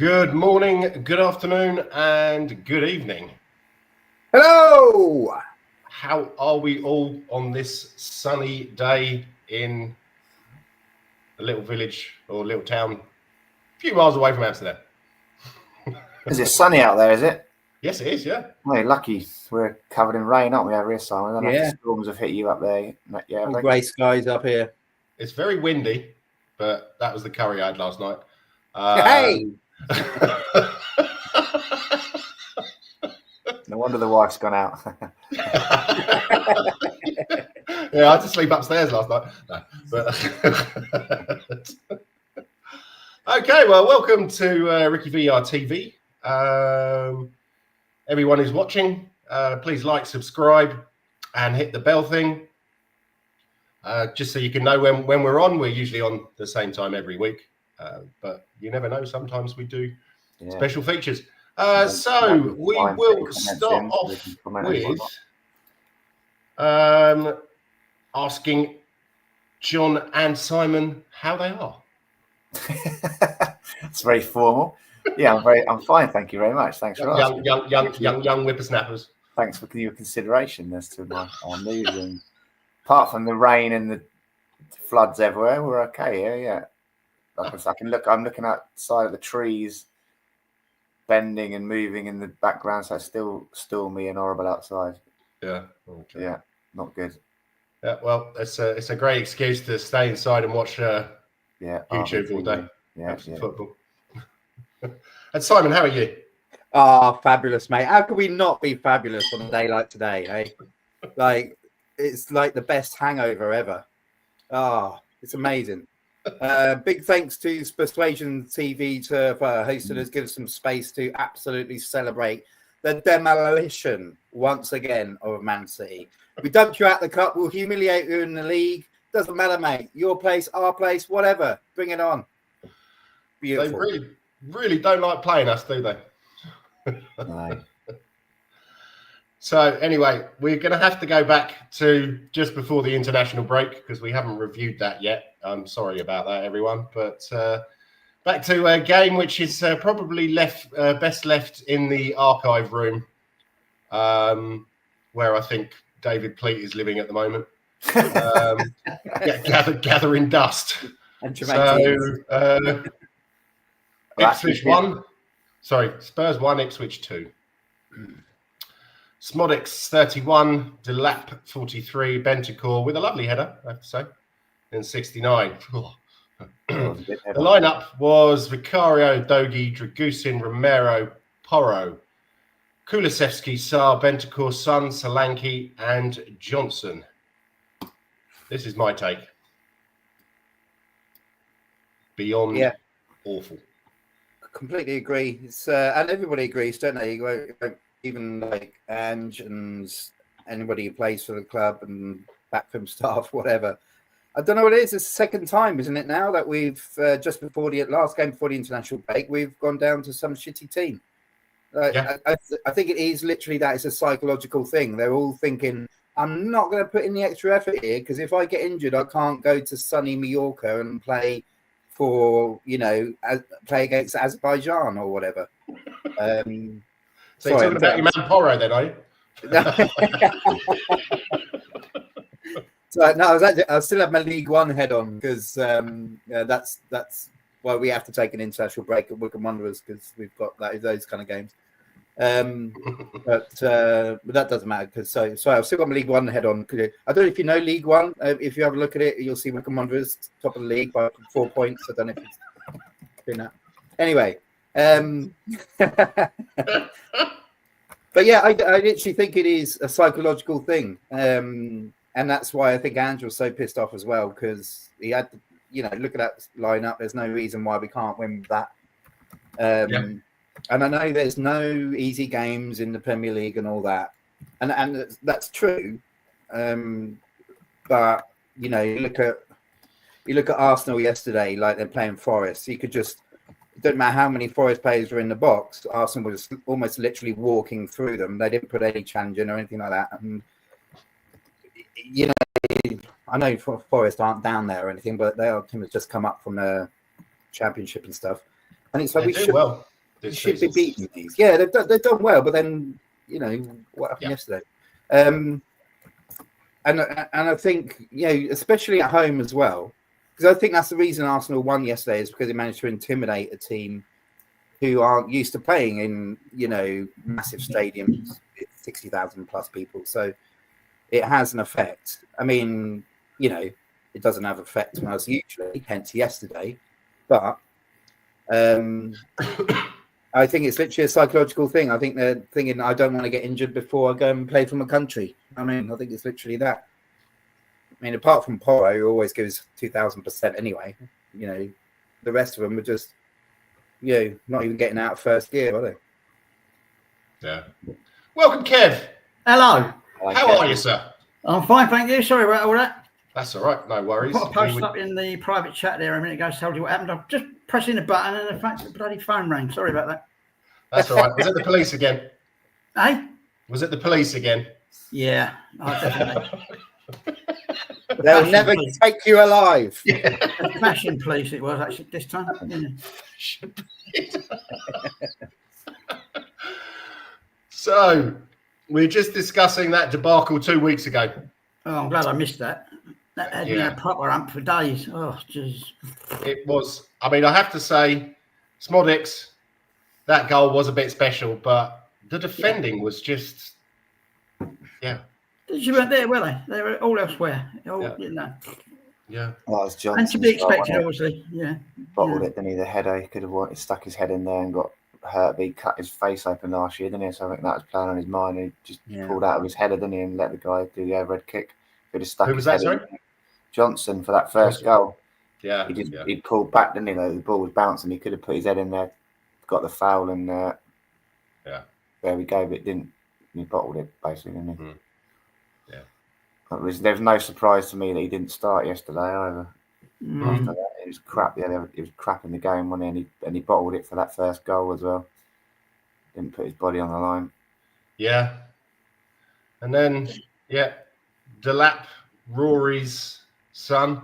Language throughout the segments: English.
Good morning, good afternoon, and good evening. Hello! How are we all on this sunny day in a little village or little town a few miles away from Amsterdam? Is it sunny out there, is it? Yes, it is, yeah. We're lucky. We're covered in rain, aren't we, over here, Simon? I don't know if the storms have hit you up there. Yeah, all grey skies up here. It's very windy, but that was the curry I had last night. Hey! No wonder the wife's gone out. Yeah, I had to sleep upstairs last night. No, but okay, well, welcome to RickyVilla TV. Everyone who's watching, please like, subscribe, and hit the bell thing. Just so you can know when we're on. We're usually on the same time every week, but you never know. Sometimes we do special features. So we will start off with asking John and Simon how they are. It's very formal. Yeah, I'm fine. Thank you very much. Thanks for asking. Young whippersnappers. Thanks for your consideration as to my news. And apart from the rain and the floods everywhere, we're okay here. Yeah, I can look. I'm looking outside at the trees, bending and moving in the background, so it's still stormy and horrible outside. Yeah. Okay. Yeah, not good. Yeah. Well, it's a great excuse to stay inside and watch YouTube all day. Yeah. Football. And Simon, how are you? Fabulous, mate. How could we not be fabulous on a day like today, hey? Like, it's like the best hangover ever. It's amazing. Big thanks to Persuasion TV for hosting us, give us some space to absolutely celebrate the demolition once again of Man City. We dumped you out the cup, we'll humiliate you in the league. Doesn't matter, mate. Your place, our place, whatever. Bring it on. Beautiful. They really don't like playing us, do they? No. So anyway, we're going to have to go back to just before the international break because we haven't reviewed that yet. I'm sorry about that, everyone. But back to a game which is probably best left in the archive room, where I think David Pleat is living at the moment, gathering dust. And so Ipswich 1. Sorry, Spurs 1, Ipswich 2. Smodix 31, Delap 43, Bentancur with a lovely header, I have to say, in 69. The lineup was Vicario, Dogi, Dragusin, Romero, Porro, Kulusevski, Sarr, Bentancur, Son, Solanke, and Johnson. This is my take. Beyond awful. Completely agree. It's and everybody agrees, don't they? Even like Ange and anybody who plays for the club and backroom staff, whatever. I don't know what it is. It's the second time, isn't it, now that we've just before the last game before the international break, we've gone down to some shitty team. I think it is literally that. It's a psychological thing. They're all thinking, I'm not going to put in the extra effort here because if I get injured, I can't go to sunny Mallorca and play for, play against Azerbaijan or whatever. So you're talking about your man Porro then, are you? So no, I still have my League One head on because that's why we have to take an international break at Wycombe Wanderers because we've got those kind of games. But that doesn't matter because so I've still got my League One head on. I don't know if you know League One. If you have a look at it, you'll see Wycombe Wanderers top of the league by 4 points. I don't know if it's doing that. Anyway. But yeah, I literally think it is a psychological thing, and that's why I think Andrew was so pissed off as well because he had, look at that lineup. There's no reason why we can't win that. And I know there's no easy games in the Premier League and all that, and that's true. But you look at Arsenal yesterday, like they're playing Forest. You could just. It doesn't matter how many Forest players were in the box. Arsenal was almost literally walking through them. They didn't put any challenge in or anything like that. And I know Forest aren't down there or anything, but their team has just come up from the Championship and stuff. And it's like this should be season. beating these. Yeah, they've done well, but then what happened yesterday. And I think especially at home as well, because I think that's the reason Arsenal won yesterday is because they managed to intimidate a team who aren't used to playing in massive stadiums, 60,000 plus people. So it has an effect. I mean, it doesn't have effect on us usually, hence yesterday, but I think it's literally a psychological thing. I think they're thinking, I don't want to get injured before I go and play for my country. I mean, I think it's literally that. I mean, apart from Porro, who always gives 2,000% anyway, the rest of them are just, not even getting out of first gear, are they? Yeah. Welcome, Kev. Hello. How are you, sir? I'm fine, thank you. Sorry about all that. That's all right. No worries. I put a post up in the private chat there a minute ago, told you what happened. I'm just pressing the button and the fact the bloody phone rang. Sorry about that. That's all right. Was it the police again? Hey? Was it the police again? Yeah, definitely. They'll never take you alive. Yeah. The fashion police it was actually this time. Yeah. So, we were just discussing that debacle 2 weeks ago. Oh, I'm glad I missed that. That had me a proper hump for days. Oh, jeez. It was, I mean, I have to say, Smodix, that goal was a bit special, but the defending was just, You weren't there, were they? They were all elsewhere. Yeah. Well, as Johnson And to be expected, well, obviously. Yeah. bottled it, didn't he? The header, he could have stuck his head in there and got hurt, but he cut his face open last year, didn't he? So I think that was playing on his mind. He just pulled out of his header, didn't he, and let the guy do the overhead kick. Could have stuck. Who was that, sorry? Johnson for that first goal. Yeah. He pulled back, didn't he? Though the ball was bouncing, he could have put his head in there, got the foul, and there we go. But it didn't. He bottled it basically, didn't he? There was no surprise to me that he didn't start yesterday either. After that, it was crap. Yeah, it was crap in the game, wasn't he? And he bottled it for that first goal as well. Didn't put his body on the line. Yeah. And then, Delap, Rory's son.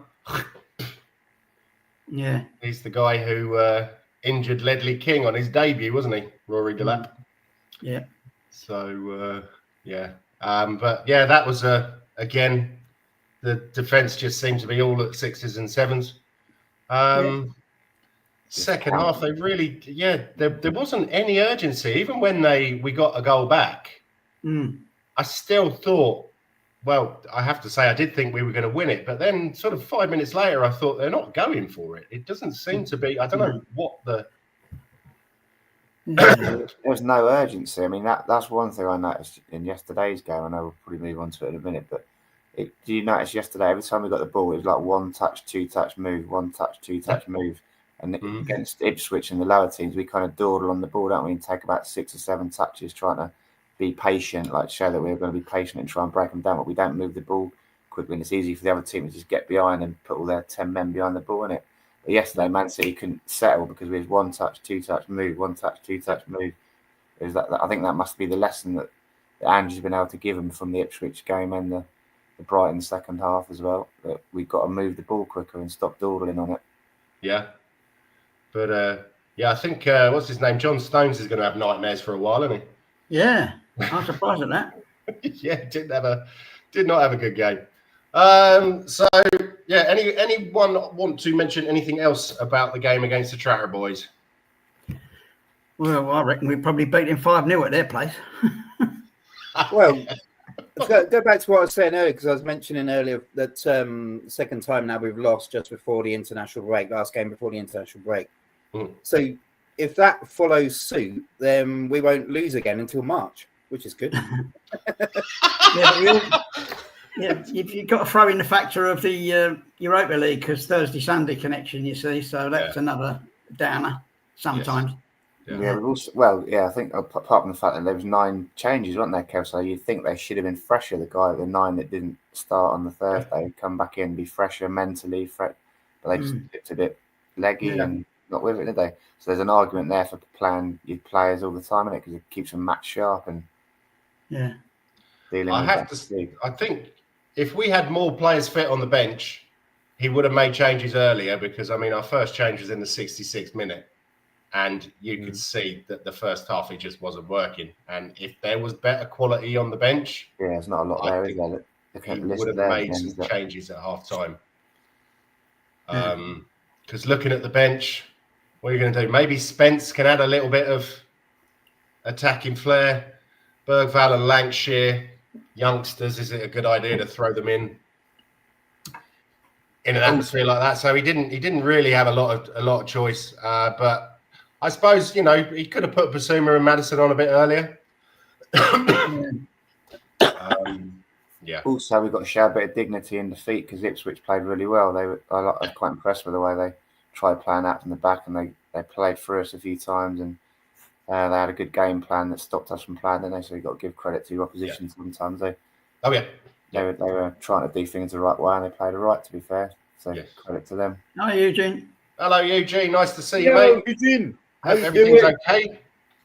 Yeah. He's the guy who injured Ledley King on his debut, wasn't he? Rory Delap. Yeah. So, but that was again, the defence just seemed to be all at sixes and sevens. Second half, they really, there wasn't any urgency. Even when we got a goal back, I still thought, well, I have to say, I did think we were going to win it. But then sort of 5 minutes later, I thought they're not going for it. It doesn't seem to be, I don't know what the... There's no urgency. I mean, that's one thing I noticed in yesterday's game. I know we'll probably move on to it in a minute, but do you notice yesterday, every time we got the ball, it was like one touch, two touch, move, one touch, two touch, move. And against Ipswich and the lower teams, we kind of dawdle on the ball, don't we? And take about 6 or 7 touches trying to be patient, like show that we're going to be patient and try and break them down. But we don't move the ball quickly, and it's easy for the other team to just get behind and put all their 10 men behind the ball in it. But yesterday, Man City couldn't settle because we had one touch, two touch, move, one touch, two touch, move. I think that must be the lesson that Andrew's been able to give them from the Ipswich game and the Brighton second half as well. That we've got to move the ball quicker and stop dawdling on it. Yeah. But I think what's his name? John Stones is going to have nightmares for a while, isn't he? Yeah, I'm surprised at that. Did not have a good game. Anyone want to mention anything else about the game against the Tratter Boys? Well, I reckon we probably beat them 5-0 at their place. Well, go back to what I was saying earlier, because I was mentioning earlier that second time now we've lost just before the international break, last game before the international break. So if that follows suit, then we won't lose again until March, which is good. You've got to throw in the factor of the Europa League, because Thursday-Sunday connection, you see, so that's another downer sometimes. Yes. I think apart from the fact that there was 9 changes, weren't there, Kev? So you'd think they should have been fresher. The 9 that didn't start on the Thursday come back in, be fresher mentally, but they just looked a bit leggy and not with it, did they? So there's an argument there for playing your players all the time, isn't it? Because it keeps them match sharp and dealing with that. I think if we had more players fit on the bench, he would have made changes earlier, because I mean our first change was in the 66th minute. and you could see that the first half it just wasn't working. And if there was better quality on the bench, there's not a lot there, is there? He would have made some changes at half time. Because looking at the bench, what are you going to do? Maybe Spence can add a little bit of attacking flair. Bergvall and Lancashire, youngsters, is it a good idea to throw them in an atmosphere like that? So he didn't really have a lot of choice. But I suppose, he could have put Basuma and Maddison on a bit earlier. Yeah. Also, we've got to show a bit of dignity in defeat because Ipswich played really well. I was quite impressed with the way they tried playing out from the back, and they played through us a few times, and they had a good game plan that stopped us from playing, didn't they? So you've got to give credit to your opposition sometimes. They were trying to do things the right way, and they played it right, to be fair. So credit to them. Hi, Eugene. Hello, Eugene. Nice to see you, mate. Eugene. Hope everything's okay.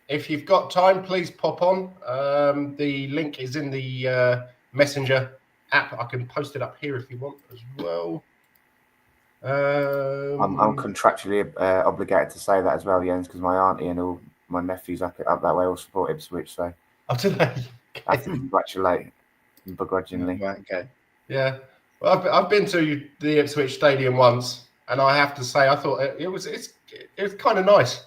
If you've got time, please pop on. The link is in the Messenger app. I can post it up here if you want as well. I'm contractually obligated to say that as well, Jens, because my auntie and all my nephews up that way all support Ipswich. So today I have to congratulate begrudgingly. Right, okay. Yeah, well, I've been to the Ipswich Stadium once, and I have to say I thought it was kind of nice.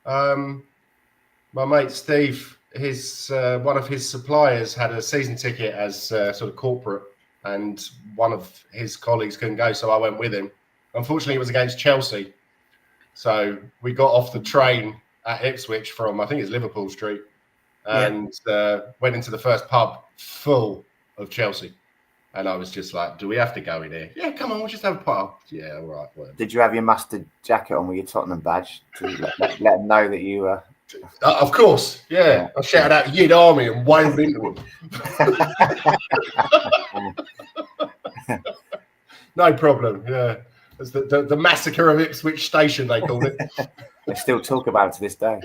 My mate Steve, one of his suppliers had a season ticket as sort of corporate, and one of his colleagues couldn't go, so I went with him. Unfortunately, it was against Chelsea, so we got off the train at Ipswich from, I think it's Liverpool Street, and went into the first pub full of Chelsea. And I was just like, do we have to go in here? Yeah, come on, we'll just have a pub. Yeah, all right. Whatever. Did you have your mustard jacket on with your Tottenham badge to let them know that you were... Of course, yeah. I shouted out Yid Army and waved into them. No problem, yeah. It's the massacre of Ipswich Station, they called it. They still talk about it to this day.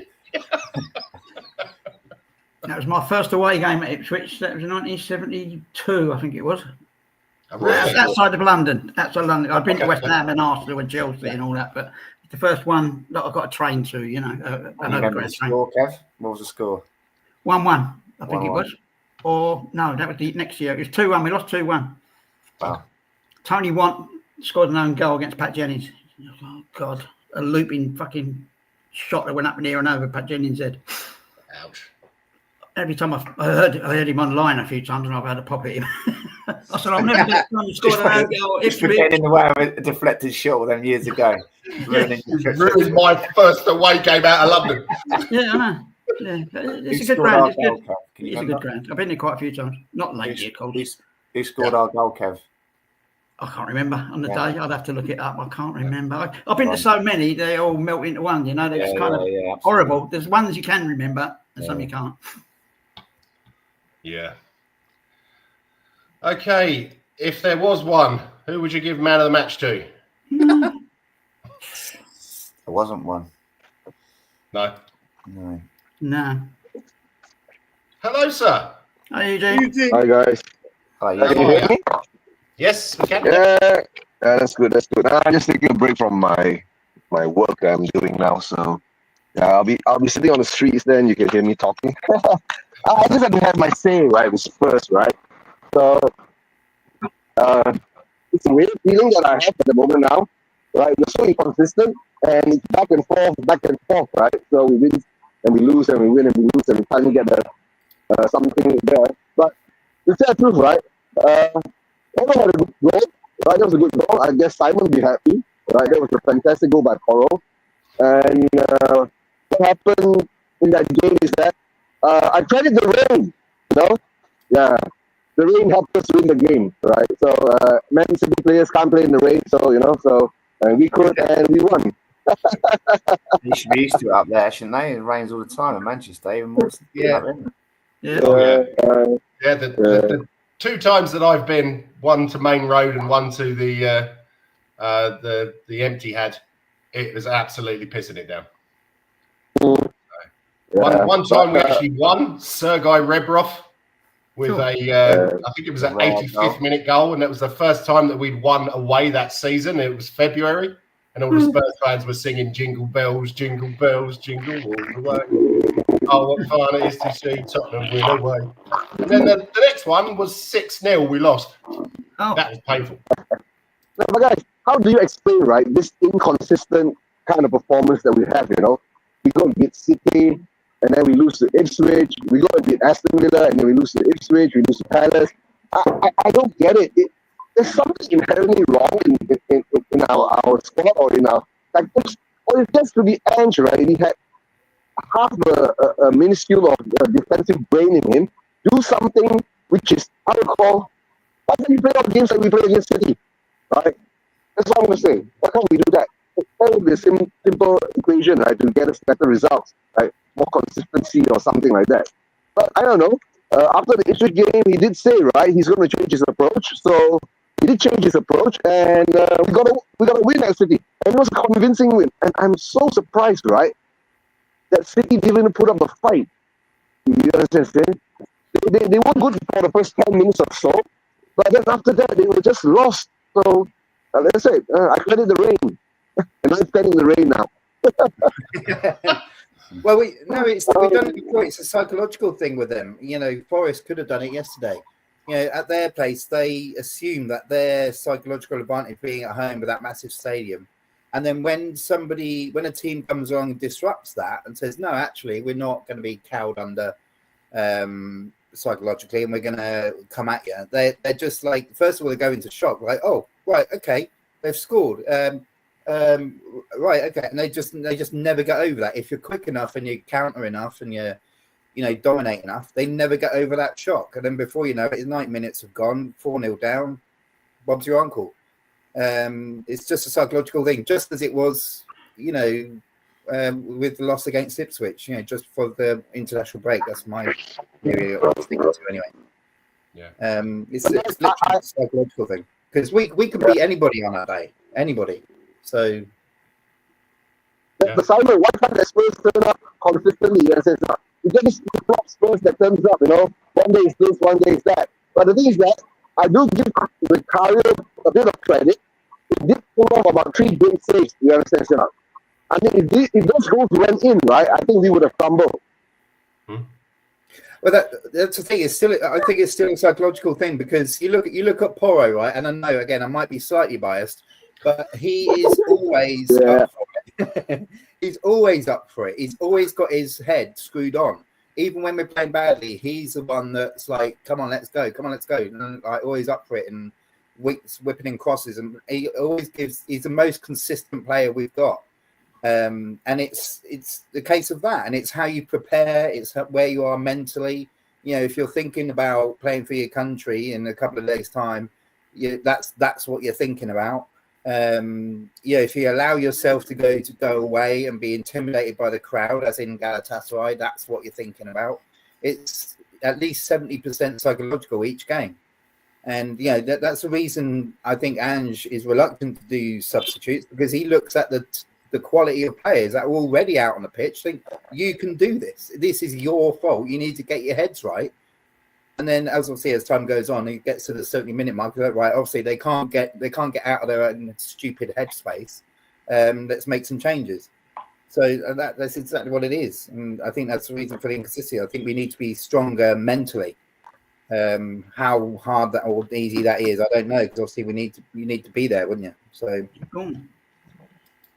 That was my first away game at Ipswich. That was in 1972, I think it was. Really? Outside of London. Outside of London. I've been to West Ham and Arsenal and Chelsea and all that, but the first one that I got a train to, Remember the score, Kev? What was the score? 1-1, I think it was. Or, no, that was the next year. It was 2-1. We lost 2-1. Wow. Tony Want scored an own goal against Pat Jennings. Oh, God. A looping fucking shot that went up in the air and over Pat Jennings' head. Ouch. Every time I heard him online a few times, and I've had a pop at him. I said, I'll never get time to score an own goal. Just for getting in the way of a deflected shot with them years ago. Ruined my first away game out of London. Yeah, I know. Yeah, it's a good ground. It's a good ground. I've been there quite a few times. Not lately, of course. Who scored our goal, Kev? I can't remember on the day. I'd have to look it up. I can't remember. I've been to so many, they all melt into one. They're just kind of horrible. There's ones you can remember and some you can't. Yeah. Okay, if there was one, who would you give man of the match to? There wasn't one. No. Hello, sir. How are you doing? Hi, guys. Hi, Can you hear me? Yes, we can. Yeah, that's good. I'm just taking a break from my work that I'm doing now. So I'll be sitting on the streets. Then you can hear me talking. I just have to have my say right with Spurs, right? So it's a weird feeling that I have at the moment now, right? We're so inconsistent and it's back and forth, right? So we win and we lose and we win and we lose and we finally get something there. But to tell the truth, right? Poro had a good goal, right? That was a good goal. I guess Simon would be happy, right? That was a fantastic goal by Poro. And what happened in that game is that I credit the rain, Yeah, the rain helped us win the game, right? So Man City players can't play in the rain, so we could and we won. You should be used to it up there, shouldn't they? It rains all the time in Manchester, even more. The two times that I've been, one to Main Road and one to the Empty Had, it was absolutely pissing it down. One time we actually won, Sergei Rebrov with I think it was an 85th minute goal, and that was the first time that we'd won away that season. It was February, and all the Spurs fans were singing jingle bells, jingle all the way. Oh, what fun it is to see Tottenham win away. And then the next one was 6-0. We lost. Oh. That was painful. No, but guys, how do you explain, right, this inconsistent kind of performance that we have, you know? We go and beat City, and then we lose to Ipswich. We go and beat Aston Villa, and then we lose to Ipswich. We lose to Palace. I don't get it. There's something inherently wrong in our squad or in our tactics. Or it gets to the end, right? He had half a minuscule of defensive brain in him. Do something which is, I would call, why don't we play all the games like we played against City? Right? That's what I'm going to say. Why can't we do that? It's only a simple equation, right, to get us better results, right? More consistency or something like that. But I don't know. After the Ipswich game, he did say, right, he's going to change his approach. So he did change his approach, and we got a win at City, and it was a convincing win. And I'm so surprised, right, that City didn't put up a fight. You understand? They were good for the first 10 minutes or so, but then after that they were just lost. So let's say I credit the rain, and I'm spending the rain now. Well, we've done it before. It's a psychological thing with them. You know, Forest could have done it yesterday. You know, at their place, they assume that their psychological advantage being at home with that massive stadium. And then when a team comes along and disrupts that and says, no, actually, we're not going to be cowed under psychologically, and we're going to come at you. They're just like, first of all, they go into shock, like, oh, right, okay, they've scored. Right, okay, and they just never get over that. If you're quick enough and you counter enough and you dominate enough, they never get over that shock. And then before you know it, 90 minutes have gone, 4-0 down, Bob's your uncle. It's just a psychological thing, just as it was, with the loss against Ipswich, just for the international break. That's my theory I was thinking to anyway. Yeah. It's literally a psychological thing, because we could beat anybody on that day, anybody. So, but Simon, why can't the Spurs turn up consistently? You get this flop Spurs that turns up, one day is this, one day is that. But the thing is that I do give Vicario a bit of credit. He did pull off about 3 great saves. You understand, sir? I mean, if those goals went in, right, I think we would have stumbled. Well, that's the thing. I think it's still a psychological thing, because you look at Porro, right? And I know, again, I might be slightly biased, but he is always up for it. He's always up for it. He's always got his head screwed on. Even when we're playing badly, he's the one that's like, come on, let's go. Come on, let's go. And like, always up for it and whipping in crosses. And he's the most consistent player we've got. And it's the case of that. And it's how you prepare. It's where you are mentally. If you're thinking about playing for your country in a couple of days' time, that's what you're thinking about. If you allow yourself to go away and be intimidated by the crowd, as in Galatasaray, that's what you're thinking about. It's at least 70% psychological each game. And that's the reason I think Ange is reluctant to do substitutes, because he looks at the quality of players that are already out on the pitch. Think, you can do this. This is your fault. You need to get your heads right. And then, as time goes on, it gets to the 70-minute mark. Right, obviously they can't get out of their own stupid headspace. Let's make some changes. So that's exactly what it is, and I think that's the reason for the inconsistency. I think we need to be stronger mentally. How hard that or easy that is, I don't know, because obviously you need to be there, wouldn't you? So.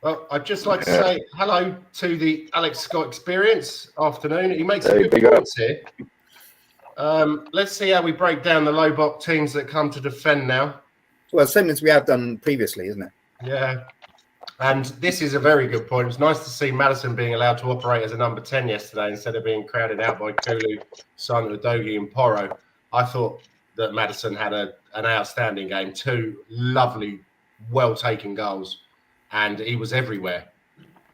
Well, I'd just like to say hello to the Alex Scott Experience afternoon. He makes some good points here. Let's see how we break down the low block teams that come to defend now. Well, same as we have done previously, isn't it? Yeah. And this is a very good point. It was nice to see Maddison being allowed to operate as a number 10 yesterday instead of being crowded out by Kulu, Simon Udogie and Porro. I thought that Maddison had an outstanding game. 2 lovely, well-taken goals. And he was everywhere.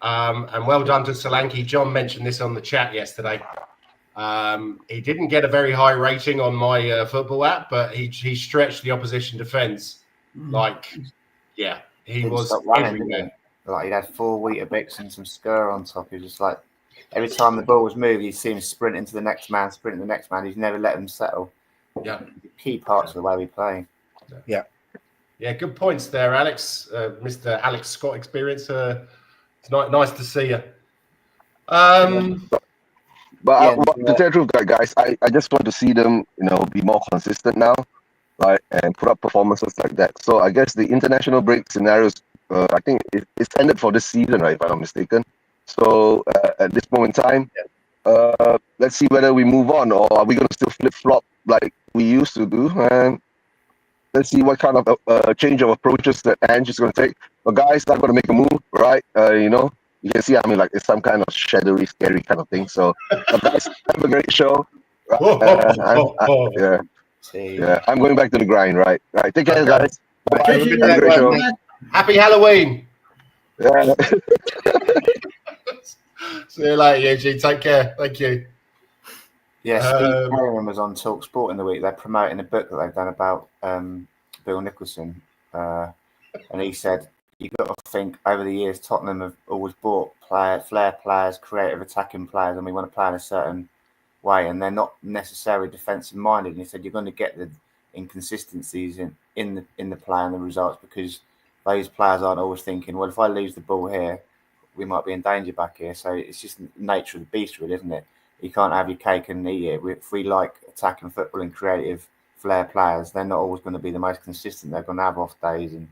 And well done to Solanke. John mentioned this on the chat yesterday. He didn't get a very high rating on my football app, but he stretched the opposition defence. He was everywhere. Like, he had 4 Weetabix and some Skur on top. He was just like, every time the ball was moved, you see him sprint into the next man, He's never let him settle. Yeah. The key parts of the way we play. Yeah. Yeah, good points there, Alex. Mr. Alex Scott experience. It's nice to see you. But to tell the truth, guys, I just want to see them, be more consistent now, right, and put up performances like that. So I guess the international break scenarios, I think it's ended for this season, right, if I'm not mistaken. So at this moment in time, let's see whether we move on, or are we going to still flip-flop like we used to do. And let's see what kind of change of approaches that Ange is going to take. But guys, I'm going to make a move, right? You can see, like it's some kind of shadowy, scary kind of thing. So, guys, have a great show. I'm going back to the grind, right? Right. Take care, guys. Bye. Have a great show. Happy Halloween. Yeah. See you later, Eugene. Take care. Thank you. Yeah, Steve Perryman was on Talk Sport in the week. They're promoting a book that they've done about Bill Nicholson. And he said, you've got to think, over the years, Tottenham have always bought flair players, creative attacking players, and we want to play in a certain way, and they're not necessarily defensive minded. And he said, you're going to get the inconsistencies in the play and the results, because those players aren't always thinking, well, if I lose the ball here, we might be in danger back here. So it's just the nature of the beast, really, isn't it? You can't have your cake and eat it. If we like attacking football and creative flair players, they're not always going to be the most consistent. They're going to have off days and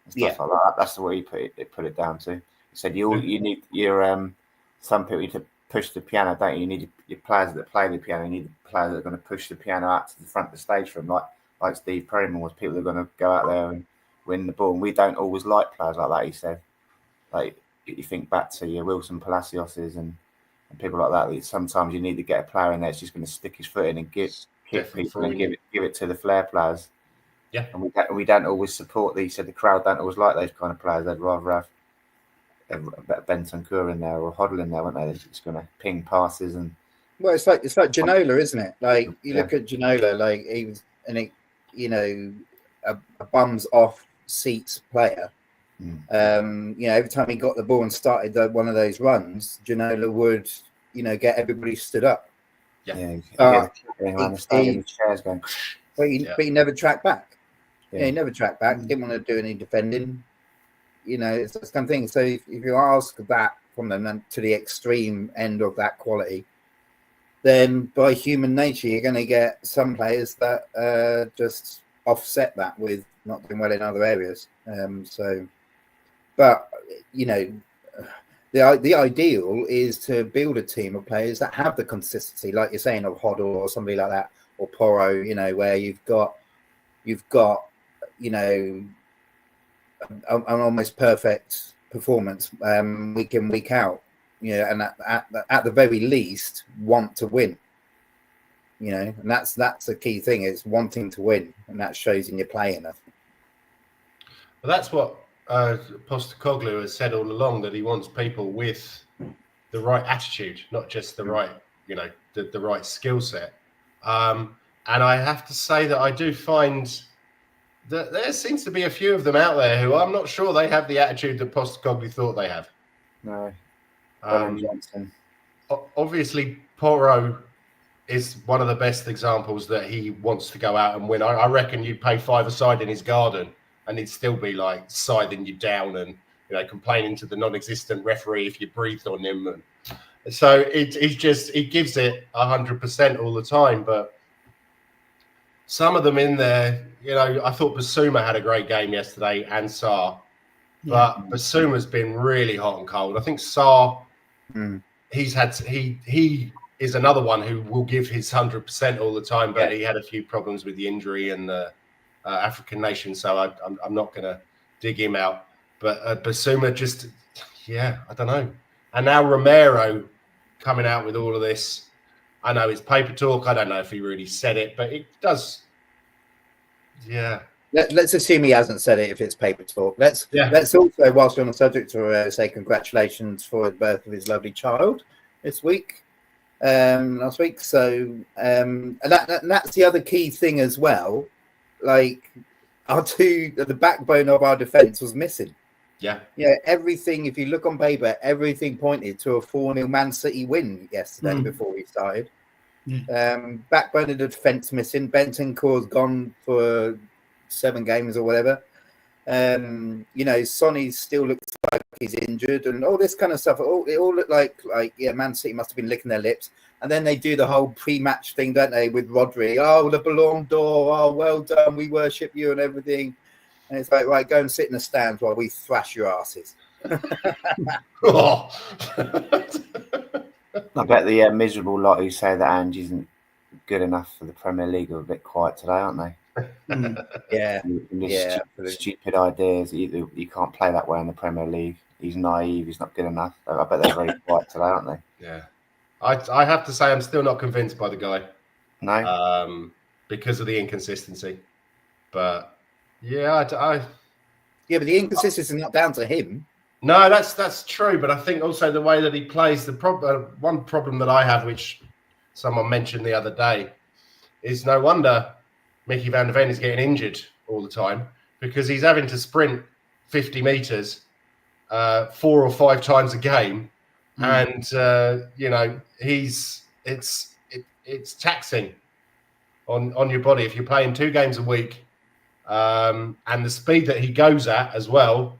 stuff like that. That's the way he put it down to. He said you need your some people need to push the piano, don't you? You need your players that play the piano. You need the players that are going to push the piano out to the front of the stage for them, like Steve Perryman was. People that are going to go out there and win the ball. And we don't always like players like that. He said, like you think back to your Wilson Palacioses and people like that. Sometimes you need to get a player in there that's just going to stick his foot in and give people and give it to the flair players. Yeah, and we don't always support these. So the crowd don't always like those kind of players. They'd rather have Bentancur in there or Hoddle in there, wouldn't they? They're just going to ping passes and. Well, it's like Ginola, isn't it? Like you look at Ginola, like he was a bums off seats player. Every time he got the ball and started one of those runs, Ginola would, get everybody stood up. Yeah. But he never tracked back. Yeah, he never tracked back. He didn't want to do any defending. It's the kind of thing. So if you ask that from them to the extreme end of that quality, then by human nature, you're going to get some players that just offset that with not doing well in other areas. But the ideal is to build a team of players that have the consistency, like you're saying, of Hoddle or somebody like that, or Porro. Where you've got an almost perfect performance week in, week out. And at the very least, want to win. And that's the key thing. It's wanting to win, and that shows in your playing. Well, that's what Postecoglou has said all along, that he wants people with the right attitude, not just the right, the right skill set. And I have to say that I do find that there seems to be a few of them out there who I'm not sure they have the attitude that Postecoglou thought they have. No. Obviously, Porro is one of the best examples that he wants to go out and win. I reckon you'd pay $5 in his garden and he'd still be like scything you down and complaining to the non-existent referee if you breathed on him. And so he gives it 100% all the time. But some of them in there, I thought Basuma had a great game yesterday and Sarr, but Basuma's been really hot and cold. I think Sarr, he is another one who will give his 100% all the time, but he had a few problems with the injury and the African nation, so I'm not going to dig him out. But Basuma just, I don't know. And now Romero coming out with all of this. I know it's paper talk. I don't know if he really said it, but it does. Yeah. Let's assume he hasn't said it if it's paper talk. Let's also, whilst we're on the subject, say congratulations for the birth of his lovely child last week. So, and that's the other key thing as well. Like the backbone of our defence was missing. Yeah. Everything. If you look on paper, everything pointed to a 4-0 Man City win yesterday before we started. Backbone of the defence missing. Bentancur's gone for 7 games or whatever. Sonny still looks like he's injured and all this kind of stuff. It all looked like Man City must have been licking their lips. And then they do the whole pre-match thing, don't they, with Rodri? Oh, the Ballon d'Or. Oh, well done. We worship you and everything. And it's like, right, go and sit in the stands while we thrash your asses. I bet the miserable lot who say that Ange isn't good enough for the Premier League are a bit quiet today, aren't they? Stupid ideas. You can't play that way in the Premier League. He's naive. He's not good enough. I bet they're very quiet today, aren't they? Yeah. I have to say I'm still not convinced by the guy. No. Because of the inconsistency. But yeah, but the inconsistency is not down to him. No, that's true. But I think also the way that he plays, one problem that I have, which someone mentioned the other day, is no wonder Mickey van der Ven is getting injured all the time, because he's having to sprint 50 meters 4 or 5 times a game. And it's taxing on your body if you're playing 2 games a week, and the speed that he goes at as well.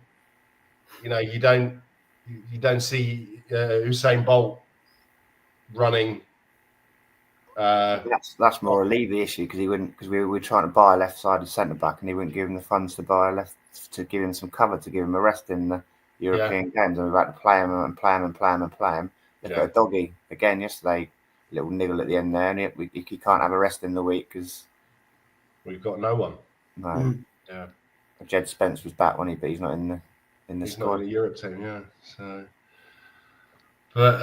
You don't see Usain Bolt running. That's more a Levy issue, because we were trying to buy a left-sided centre back and he wouldn't give him the funds to buy to give him some cover, to give him a rest in the European games, and we've had to play him. They've got a doggy again yesterday, little niggle at the end there, and he can't have a rest in the week because we've got no one. No. Yeah. Jed Spence was back, wasn't he? But he's not in the squad. Not in the Europe team, yeah. So, but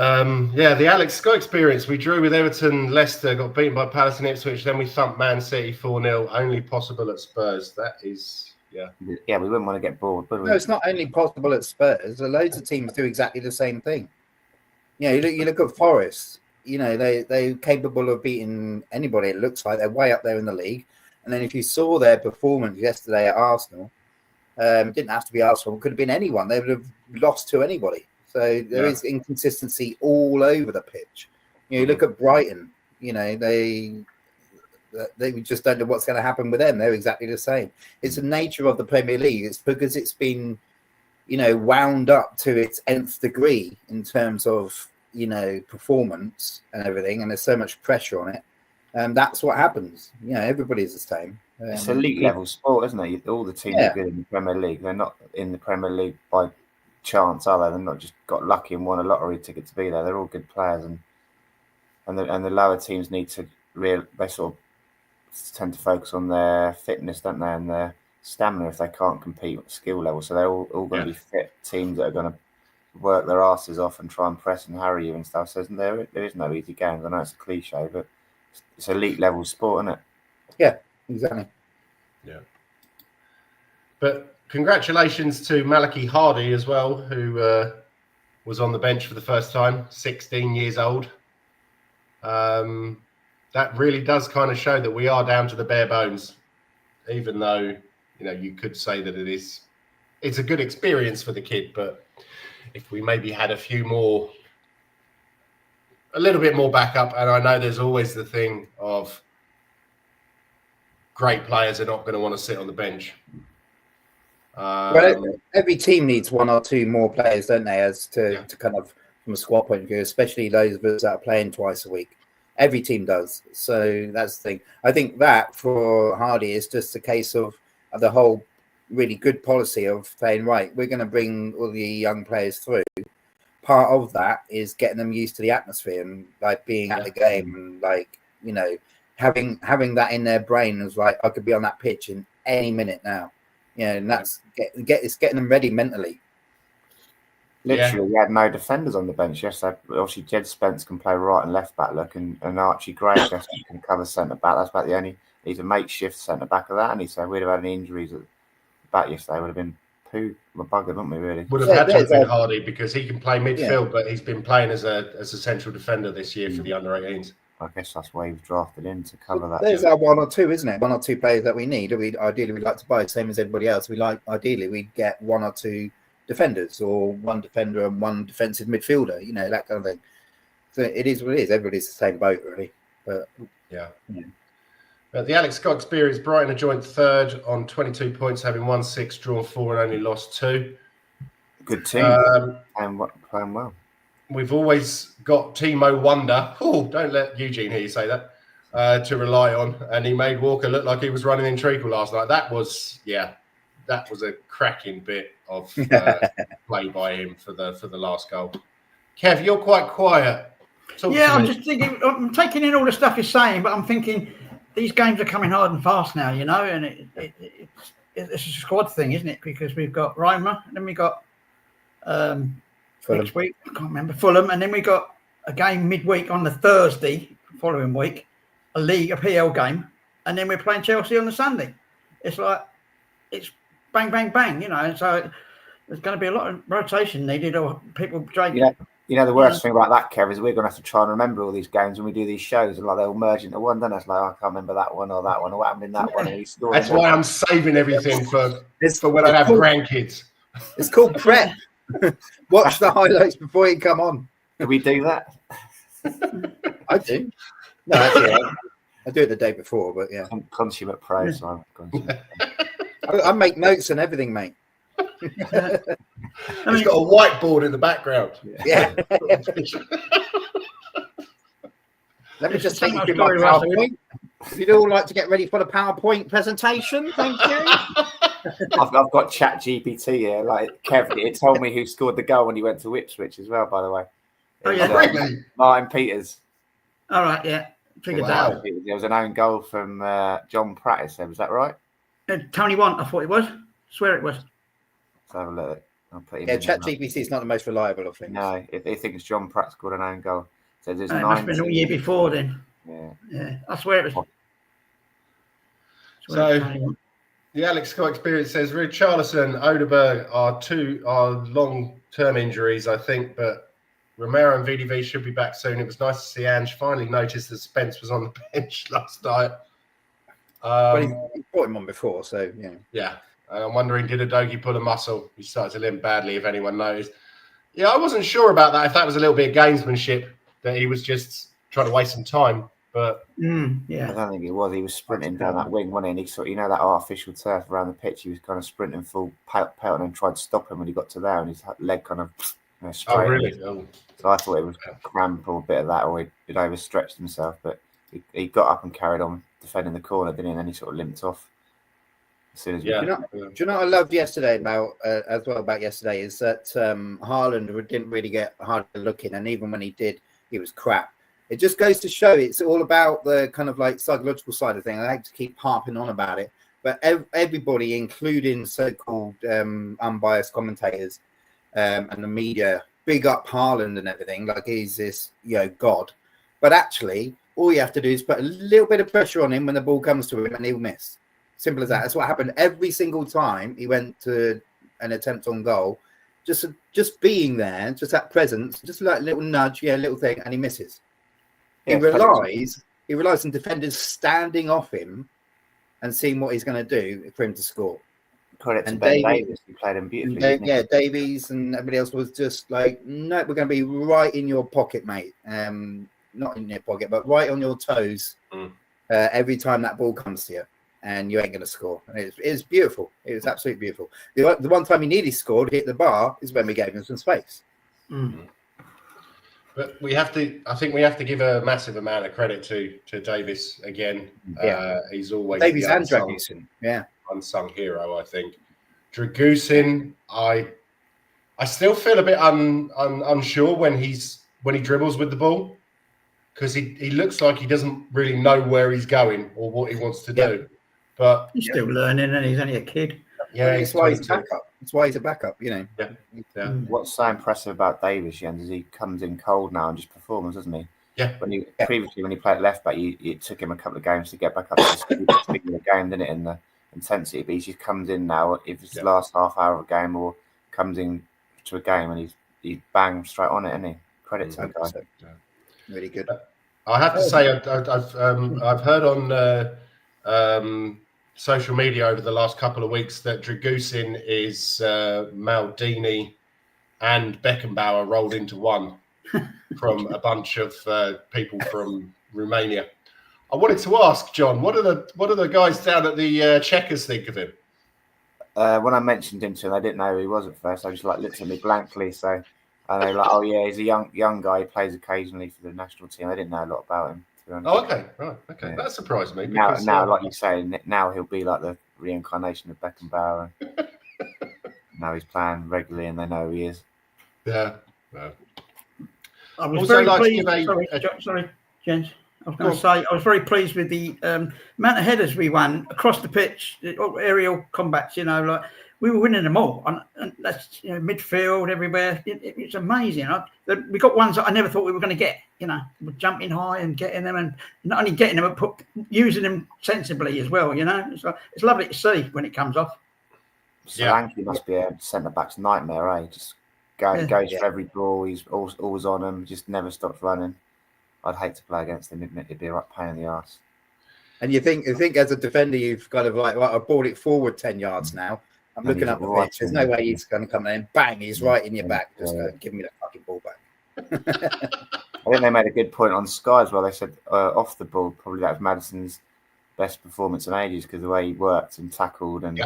the Alex Scott experience. We drew with Everton, Leicester, got beaten by Palace and Ipswich, then we thumped Man City 4-0. Only possible at Spurs. That is, we wouldn't want to get bored, would we? No, it's not only possible at Spurs. Loads of teams do exactly the same thing. You look at Forest. They're capable of beating anybody. It looks like they're way up there in the league. And then if you saw their performance yesterday at Arsenal, it didn't have to be Arsenal. It could have been anyone. They would have lost to anybody. So there is inconsistency all over the pitch. You look at Brighton. They just don't know what's going to happen with them. They're exactly the same. It's the nature of the Premier League. It's because it's been, wound up to its nth degree in terms of, performance and everything. And there's so much pressure on it. And that's what happens. Everybody's the same. It's a league level sport, isn't it? All the teams are good in the Premier League. They're not in the Premier League by chance, are they? They're not just got lucky and won a lottery ticket to be there. They're all good players, and the lower teams need to they sort of tend to focus on their fitness, don't they, and their stamina if they can't compete at skill level. So they're all going to be fit teams that are going to work their asses off and try and press and harry you and stuff. So there is no easy games. I know it's a cliche, but it's elite level sport, isn't it? Yeah, exactly. Yeah. But congratulations to Malachy Hardy as well, who was on the bench for the first time, 16 years old. That really does kind of show that we are down to the bare bones, even though, you could say that it's a good experience for the kid, but if we maybe had a little bit more backup, and I know there's always the thing of great players are not going to want to sit on the bench. Well, every team needs 1 or 2 more players, don't they, to kind of, from a squad point of view, especially those of us that are playing twice a week. Every team does. So that's the thing. I think that for Hardy is just a case of the whole really good policy of saying, right, we're going to bring all the young players through. Part of that is getting them used to the atmosphere and being at the game and having that in their brain as I could be on that pitch in any minute now. And that's it's getting them ready mentally. Literally, we had no defenders on the bench yesterday. Obviously, Jed Spence can play right and left back, and Archie Gray can cover centre back. That's about the only. He's a makeshift centre back of that, and so we'd have had any injuries at the back yesterday. Would have been buggered, wouldn't we? Really would have had to have been Hardy, because he can play midfield, but he's been playing as a central defender this year for the under-18s. I guess that's why he was drafted in to cover that. There's our 1 or 2, isn't it? 1 or 2 players that we need. Ideally, we'd like to buy, same as everybody else. Ideally, we'd get 1 or 2 defenders, or 1 defender and 1 defensive midfielder, that kind of thing. So it is what it is. Everybody's the same boat, really. But The Alex Scott experience, Brighton a joint third on 22 points, having won 6, drawn 4 and only lost 2. Good team. Playing well. We've always got Timo Wonder. Oh, don't let Eugene hear you say that. To rely on, and he made Walker look like he was running in treacle last night. That was a cracking bit of play by him for the last goal. Kev, you're quite quiet. I'm just thinking. I'm taking in all the stuff he's saying, but I'm thinking these games are coming hard and fast now, you know, and it's a squad thing, isn't it? Because we've got Roma, and then we got next week, I can't remember, Fulham, and then we got a game midweek on the Thursday following week, a PL game, and then we're playing Chelsea on the Sunday. It's like it's bang, bang, bang, you know. And so there's going to be a lot of rotation needed, or people dragging. Yeah. You know, the worst thing about that, Kev, is we're going to have to try and remember all these games when we do these shows, and like they'll merge into one. Then it's like, I can't remember that one or that one, or what happened in that one. And that's why I'm saving everything for when I have grandkids. It's called prep. Watch the highlights before you come on. Do we do that? I do. No, actually, I do it the day before, but yeah. Consummate pro. So I make notes and everything, mate. He's got a whiteboard in the background. Yeah. Let me just take you through my PowerPoint. If you'd all like to get ready for the PowerPoint presentation, thank you. I've got ChatGPT here. Like Kev, it told me who scored the goal when he went to Ipswich as well. By the way, Martin Peters. All right, yeah, figured that out. There was an own goal from John Pratt. It said, was that right? Tony Want, I thought it was. Swear it was. Let's have a look. ChatGPT is not the most reliable of things. No, if they think it's John Pratt scored an own goal. So there's it must have been all year before then. Yeah. I swear it was. So the Alex Scott experience says Richarlison, Odeberg are long-term injuries, I think, but Romero and VDV should be back soon. It was nice to see Ange finally notice that Spence was on the bench last night. Well, he brought him on before, so yeah. Yeah. I'm wondering, did Udogie pull a muscle? He started to limp badly, if anyone knows. Yeah, I wasn't sure about that. If that was a little bit of gamesmanship, that he was just trying to waste some time. But I don't think it was. He was sprinting down that wing, wasn't he? And he sort, that artificial turf around the pitch. He was kind of sprinting full pelting and tried to stop him when he got to there, and his leg kind of straight. Oh, really? Oh. So I thought it was cramp or a bit of that, or he'd overstretched himself. But he got up and carried on defending the corner, didn't he? And then he sort of limped off. As soon as do you know what I loved yesterday about yesterday is that Haaland didn't really get hard looking, and even when he did, he was crap. It just goes to show it's all about the kind of like psychological side of things. I like to keep harping on about it, but everybody, including so-called unbiased commentators and the media, big up Haaland and everything like he's this god. But actually, all you have to do is put a little bit of pressure on him when the ball comes to him, and he'll miss. Simple as that. That's what happened every single time he went to an attempt on goal. Just being there, just that presence, just like a little nudge, little thing, and he misses. He relies on defenders standing off him and seeing what he's going to do for him to score. Credit to Ben Davies, who played him beautifully. Davies and everybody else was just like, no, we're going to be right in your pocket, mate. Not in your pocket, but right on your toes every time that ball comes to you. And you ain't going to score. It's beautiful. It was absolutely beautiful. The one time he nearly scored, hit the bar, is when we gave him some space. Mm. But I think we have to give a massive amount of credit to Davis again. Yeah. He's always Davies and Dragusin. Yeah. Unsung hero, I think. Dragusin, I still feel a bit unsure when he dribbles with the ball, because he looks like he doesn't really know where he's going or what he wants to do. But he's still learning, and he's only a kid. Yeah, that's why he's a backup. That's why he's a backup, Yeah. What's so impressive about Davis, Jens, is he comes in cold now and just performs, doesn't he? Yeah. Previously, when he played left back, it took him a couple of games to get back up to speed at the game, didn't it? In the intensity, but he just comes in now. If it's the last half hour of a game, or comes in to a game, and he's bang straight on it, isn't he? Credit to the guy. Really good. I have to say, I've heard on social media over the last couple of weeks that Dragusin is Maldini and Beckenbauer rolled into one from a bunch of people from Romania. I wanted to ask John, what do the guys down at the Checkers think of him? When I mentioned him to them, they didn't know who he was at first. I just looked at me blankly. So, and they were like, "Oh yeah, he's a young guy. He plays occasionally for the national team." I didn't know a lot about him. To be honest. Oh, okay, right, okay, yeah. That surprised me. Because, now, like you say, now he'll be like the reincarnation of Beckenbauer. Now he's playing regularly, and they know who he is. Yeah. No. I was very pleased. Sorry, Jens. I was going to say I was very pleased with the amount of headers we won across the pitch, aerial combats. Like we were winning them all, and that's midfield everywhere. It's amazing. We got ones that I never thought we were going to get. We're jumping high and getting them, and not only getting them, but using them sensibly as well. It's lovely to see when it comes off. Solanke must be a centre back's nightmare, eh? Just goes for every ball. He's always on them. Just never stops running. I'd hate to play against him. It'd be a right pain in the arse. And you think as a defender, you've kind of like, I brought it forward 10 yards now. I'm looking up the pitch. There's no way he's going to come in. Bang! He's right in your back. Just give me that fucking ball back. I think they made a good point on Sky as well. They said off the ball, probably that was Maddison's best performance in ages because the way he worked and tackled and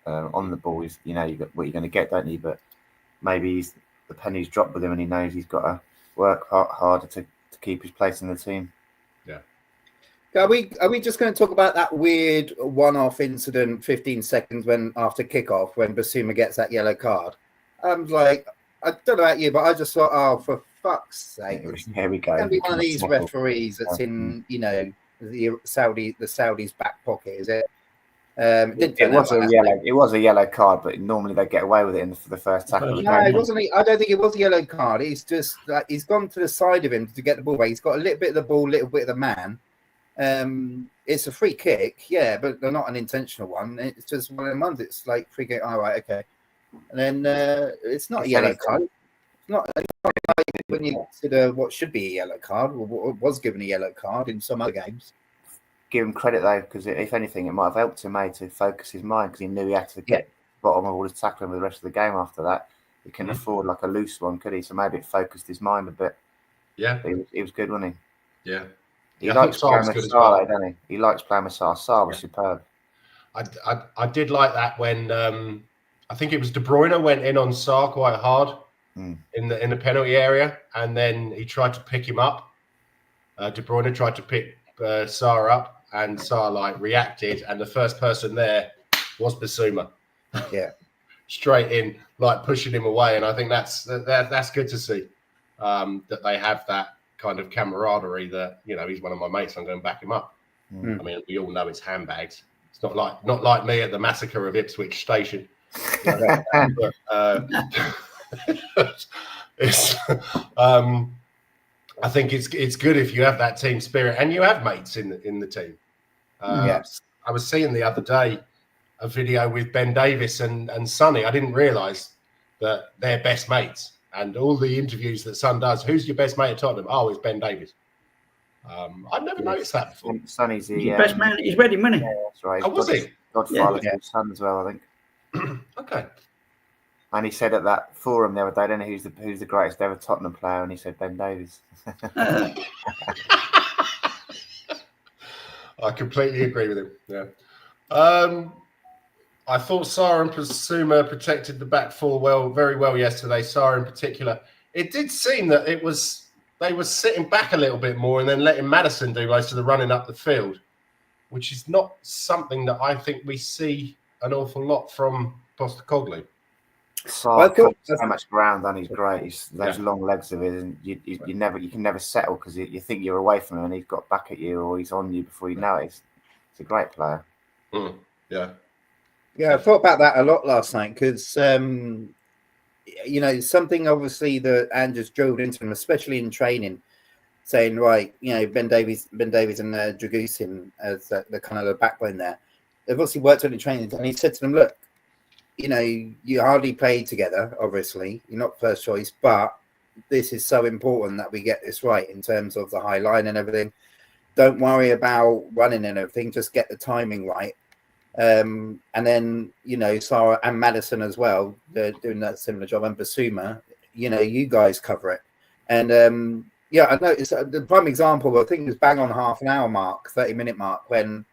on the ball, you got what you're going to get, don't you? But maybe the penny's dropped with him, and he knows he's got to work harder to keep his place in the team. Yeah. Are we just going to talk about that weird one-off incident, 15 seconds after kickoff when Basuma gets that yellow card? I'm like, I don't know about you, but I just thought, oh, for fuck's sake, here we go. It's going to be one of these referees that's in, the Saudis' back pocket, is it? It was a yellow card, but normally they get away with it for the first tackle. No, it wasn't. I don't think it was a yellow card. He's just he's gone to the side of him to get the ball away. He's got a little bit of the ball, a little bit of the man. It's a free kick, yeah, but they're not an intentional one. It's just one of them ones. It's like free kick. All right, okay, and then it's not a yellow card. It's not like when you consider what should be a yellow card or what was given a yellow card in some other games. Give him credit though, because if anything, it might have helped him to focus his mind because he knew he had to get bottom of all his tackling with the rest of the game after that. He couldn't afford like a loose one, could he? So maybe it focused his mind a bit. Yeah, he was good, wasn't he? Yeah, he likes playing with Sarr, doesn't he? He likes playing with Sarr. Sarr was superb. I did like that when I think it was De Bruyne went in on Sarr quite hard in the penalty area, and then he tried to pick him up. De Bruyne tried to pick Sarr up. And Sarr reacted, and the first person there was Basuma. Yeah, straight in, pushing him away. And I think that's good to see that they have that kind of camaraderie. That he's one of my mates. I'm going to back him up. I mean, we all know it's handbags. It's not like me at the massacre of Ipswich Station. But, it's. I think it's good if you have that team spirit and you have mates in the team. Yes. I was seeing the other day a video with Ben Davies and Sonny. I didn't realise that they're best mates. And all the interviews that Son does, who's your best mate at Tottenham? Oh, it's Ben Davies. I've never noticed that before. Sonny's the best man at his wedding, wasn't he? Yeah, that's right. Oh, was he? Godfather to his son as well, I think. Okay. And he said at that forum the other day, I don't know who's the greatest ever Tottenham player, and he said Ben Davies. I completely agree with him. Yeah. I thought Sarr and Basuma protected the back four very well yesterday. Sarr in particular. It did seem that they were sitting back a little bit more and then letting Maddison do most of the running up the field, which is not something that I think we see an awful lot from Postecoglou. Sarr covers so much ground, and he's great. Those long legs of his, and you can never settle because you think you're away from him, and he's got back at you or he's on you before you know it. It's a great player. Yeah, I thought about that a lot last night because something obviously that Andrew's drilled into him, especially in training, saying Ben Davies and Dragusin as the kind of the backbone there. They've obviously worked on it in training, and he said to them, look. You hardly played together, obviously. You're not first choice, but this is so important that we get this right in terms of the high line and everything. Don't worry about running and everything. Just get the timing right. And then, Sarr and Maddison as well, they're doing that similar job. And Basuma, you guys cover it. And Yeah, I noticed the prime example. I think it was bang on half an hour mark, 30-minute mark, when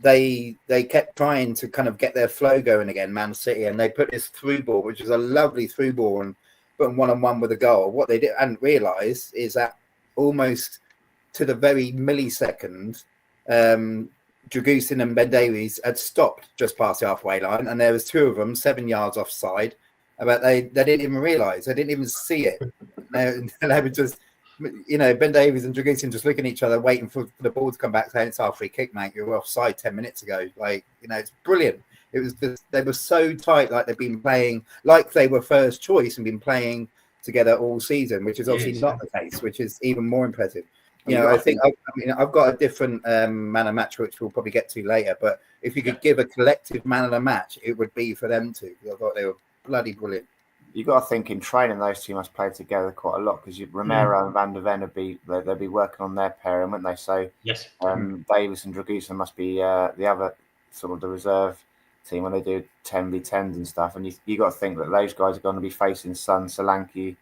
they kept trying to kind of get their flow going again, Man City, and they put this through ball, which is a lovely through ball, and put them 1-on-1 with a goal. What they hadn't realised is that almost to the very millisecond, Dragusin and Ben Davies had stopped just past the halfway line, and there was two of them 7 yards offside. But they didn't even realise, they didn't even see it. They were just, Ben Davies and Dragusin just looking at each other, waiting for the ball to come back, saying, "It's our free kick, mate. You were offside 10 minutes ago." It's brilliant. It was just, they were so tight, like they've been playing, like they were first choice and been playing together all season, which is obviously not the case, which is even more impressive. I think I've got a different man of match, which we'll probably get to later. But if you could give a collective man of the match, it would be for them two. I thought they were bloody brilliant. You got to think in training those two must play together quite a lot, because Romero and Van der Ven they'll be working on their pairing, wouldn't they? So yes, Davis and Dragusin must be the other sort of the reserve team when they do 10v10s and stuff. And you got to think that those guys are going to be facing Son, Solanke,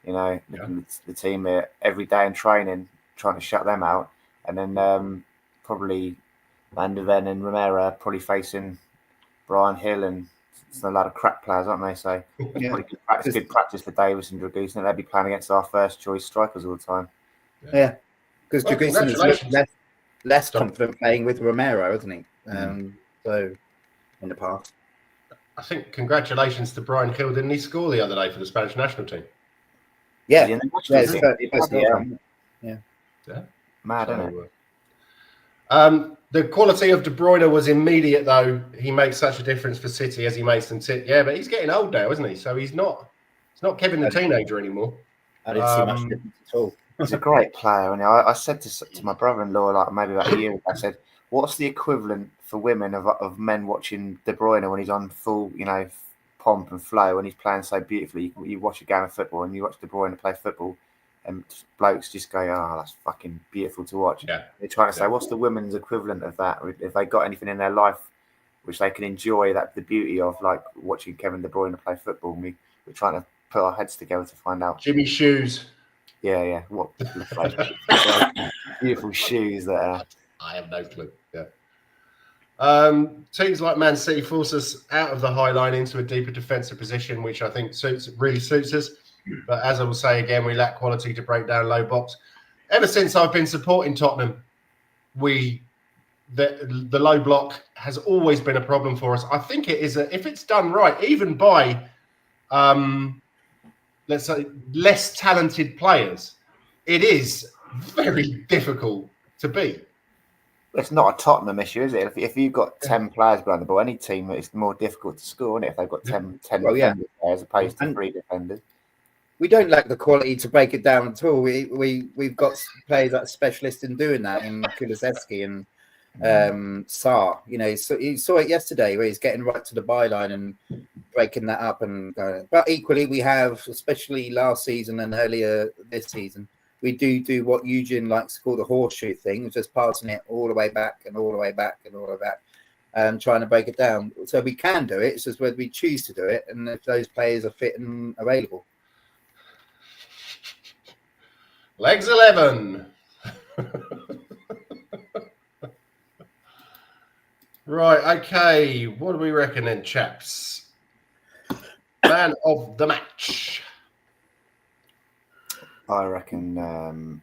the team every day in training, trying to shut them out. And then probably Van der Ven and Romero are probably facing Brian Hill, and it's a lot of crack players, aren't they? So probably good practice for Davis and Dragusin. They'll be playing against our first choice strikers all the time. Yeah, because Dragusin is less confident playing with Romero, isn't he? So in the past, I think congratulations to Brian Hill. Didn't he score the other day for the Spanish national team? Yeah, Mad, isn't it? The quality of De Bruyne was immediate, though. He makes such a difference for City as he makes them sit. Yeah, but he's getting old now, isn't he? So he's not Kevin the teenager anymore. I didn't see much difference at all. He's a great player, and I said to my brother-in-law, like maybe about a year ago, I said, "What's the equivalent for women of men watching De Bruyne when he's on full, pomp and flow, when he's playing so beautifully? You watch a game of football and you watch De Bruyne play football, and blokes just go, "Oh, that's fucking beautiful to watch." Yeah. They're trying to say, what's the women's equivalent of that? If they got anything in their life which they can enjoy, the beauty of, like watching Kevin De Bruyne play football. We're trying to put our heads together to find out. Jimmy shoes. Yeah. What beautiful shoes that are. I have no clue. Yeah. Teams like Man City force us out of the high line into a deeper defensive position, which I think really suits us. But as I will say again, we lack quality to break down low box. Ever since I've been supporting Tottenham, the low block has always been a problem for us. I think it is if it's done right, even by let's say less talented players, it is very difficult to beat. It's not a Tottenham issue, is it? If you've got 10 players behind the ball, any team, it's more difficult to score, isn't it? If they've got 10 defenders as opposed to 3 defenders. We don't lack the quality to break it down at all. We've got players that are specialists in doing that, in Kulusevski and Sarr. So you saw it yesterday where he's getting right to the byline and breaking that up and going. But equally, we have, especially last season and earlier this season, we do what Eugene likes to call the horseshoe thing, just passing it all the way back and all the way back and all the way back, and trying to break it down. So we can do it. It's just whether we choose to do it and if those players are fit and available. Legs 11. Right, okay. What do we reckon then, chaps? Man of the match. I reckon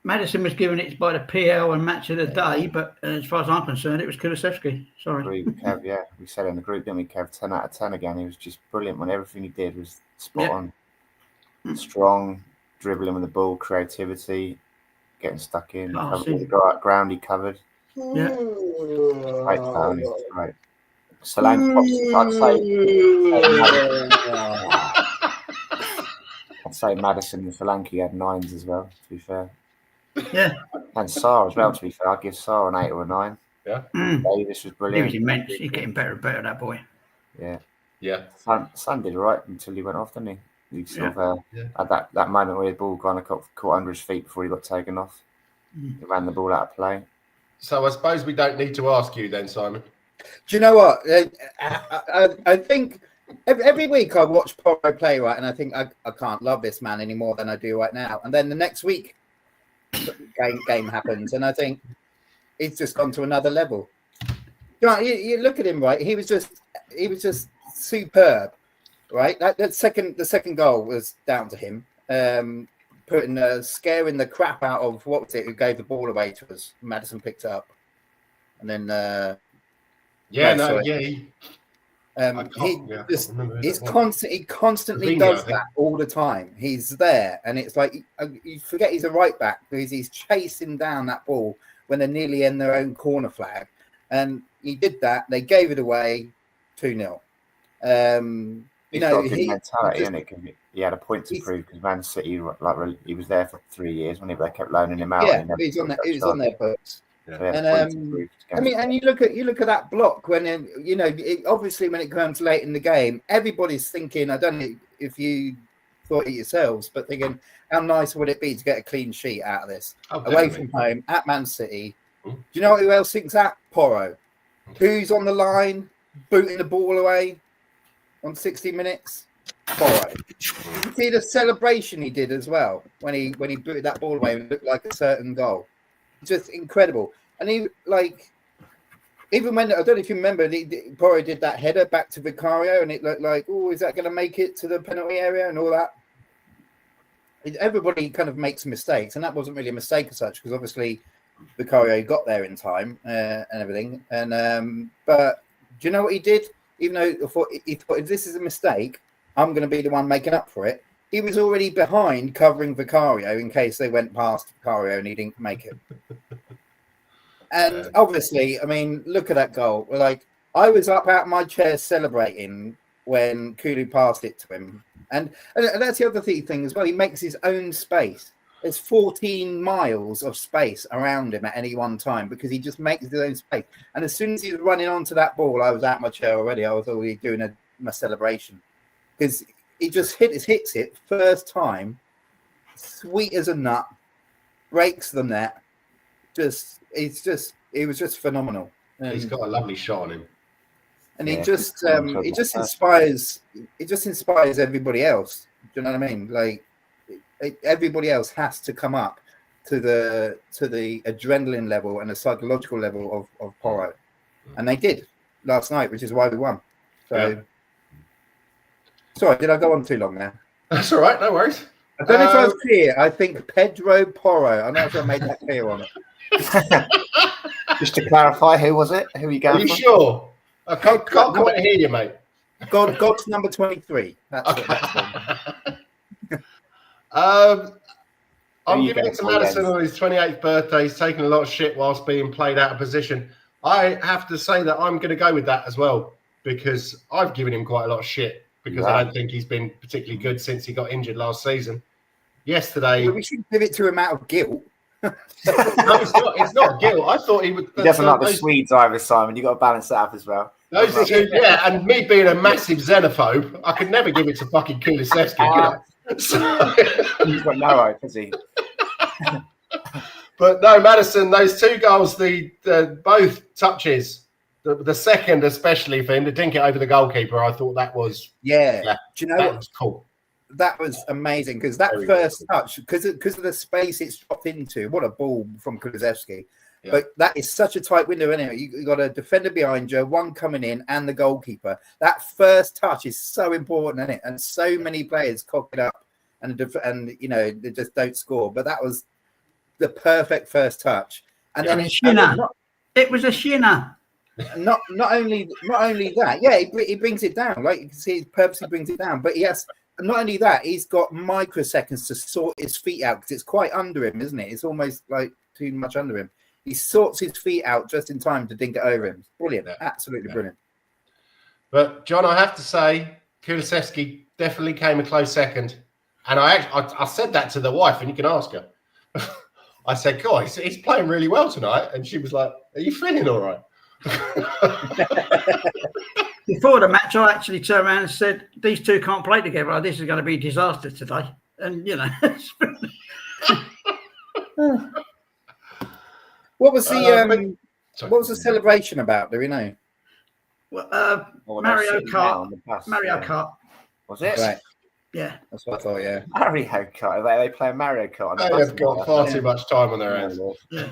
Maddison was given it by the PL and match of the day, but as far as I'm concerned, it was Kulusevski. Sorry. agree with Kev, yeah. We said in the group, didn't we, Kev? 10 out of 10 again. He was just brilliant when everything he did was spot on. Strong, dribbling with the ball, creativity, getting stuck in, the ground he covered. Yeah. Great talent, right. Solanke, I'd say Maddison and Solanke had 9s as well, to be fair. Yeah. And Sarr as well, to be fair. I'd give Sarr an 8 or a 9. Yeah. Davis was brilliant. He was immense. He's getting better and better, that boy. Yeah. Son did all right until he went off, didn't he? He sort of had that moment where the ball kind of caught under his feet before he got taken off. He ran the ball out of play. So I suppose we don't need to ask you then, Simon. Do you know what? I think Every week I watch Porro play, right, and I think I can't love this man any more than I do right now. And then the next week, game happens, and I think he's just gone to another level. You look at him, right? He was just superb, right? The second goal was down to him, scaring the crap out of what was it? Who gave the ball away to us? Madison picked it up, and then he constantly does that all the time. He's there, and it's like you forget he's a right back because he's chasing down that ball when they're nearly in their own corner flag, and he did that. They gave it away 2-0. He's got a good mentality, isn't it? He had a point to prove because Man City, he was there for 3 years when they kept loaning him out. Yeah, he was on their books. Yeah. And and you look at that block when obviously when it comes late in the game, everybody's thinking. I don't know if you thought it yourselves, but thinking how nice would it be to get a clean sheet out of this away from home at Man City. Do you know who else thinks that? Porro, who's on the line booting the ball away on 60 minutes. Porro. You see the celebration he did as well when he booted that ball away and it looked like a certain goal. Just incredible. And he even when I don't know if you remember, Porro did that header back to Vicario, and it looked like, oh, is that going to make it to the penalty area and all that? Everybody kind of makes mistakes, and that wasn't really a mistake as such because obviously Vicario got there in time and everything. And but do you know what he did? Even though he thought if this is a mistake, I'm going to be the one making up for it. He was already behind covering Vicario in case they went past Vicario and he didn't make it. And obviously, I mean, look at that goal. Like, I was up out of my chair celebrating when Kulu passed it to him. And that's the other thing as well. He makes his own space. There's 14 miles of space around him at any one time because he just makes his own space. And as soon as he was running onto that ball, I was out of my chair already. I was already doing my celebration because he just hits it first time, sweet as a nut, breaks the net. It was just phenomenal. He's got a lovely shot on him, and he just inspires everybody else. Do you know what I mean? Like everybody else has to come up to the adrenaline level and the psychological level of Porro, and they did last night, which is why we won. So, sorry, did I go on too long now? That's all right, no worries. I don't know if I was clear. I think Pedro Porro. I'm not sure I made that clear on it. Just to clarify, who was it? Who are you going for? Are you sure? I can't quite hear you, mate. God's number 23. That's I'm giving it to Madison on his 28th birthday. He's taking a lot of shit whilst being played out of position. I have to say that I'm going to go with that as well because I've given him quite a lot of shit because I don't think he's been particularly good since he got injured last season. Yesterday... Well, we should give it to him out of guilt. No, it's not guilt. I thought he would... He doesn't like the Swedes either, Simon. You've got to balance that up as well. Those two, and me being a massive xenophobe, I could never give it to fucking Kulusevski, could I? He's got no hope, has he? But no, Madison, those two goals, the both touches, the second especially for him to dink it over the goalkeeper, I thought that was... Yeah. Do you know that was cool. That was amazing because that first touch, because of the space it's dropped into, what a ball from Kulusevski. Yeah. But that is such a tight window, isn't it? You've got a defender behind you, one coming in, and the goalkeeper. That first touch is so important, isn't it? And so many players cock it up, and they just don't score. But that was the perfect first touch. And then it was a shinner. Not only that, he brings it down. Like you can see, he purposely brings it down. But yes. Not only that, he's got microseconds to sort his feet out because it's quite under him, isn't it? It's almost like too much under him. He sorts his feet out just in time to dink it over him. Brilliant. Absolutely brilliant. But, John, I have to say, Kulusevski definitely came a close second. And I said that to the wife, and you can ask her. I said, God, he's playing really well tonight. And she was like, are you feeling all right? Before the match, I actually turned around and said, these two can't play together. This is going to be a disaster today. And, What was the celebration about? Do we know? Well, Or Mario they're sitting down on Kart. the bus, Mario yeah. Kart. Was it? Right. Yeah. That's what I thought. Yeah. Mario Kart. They play Mario Kart on the They bus. have got far too much time on their hands. Yeah.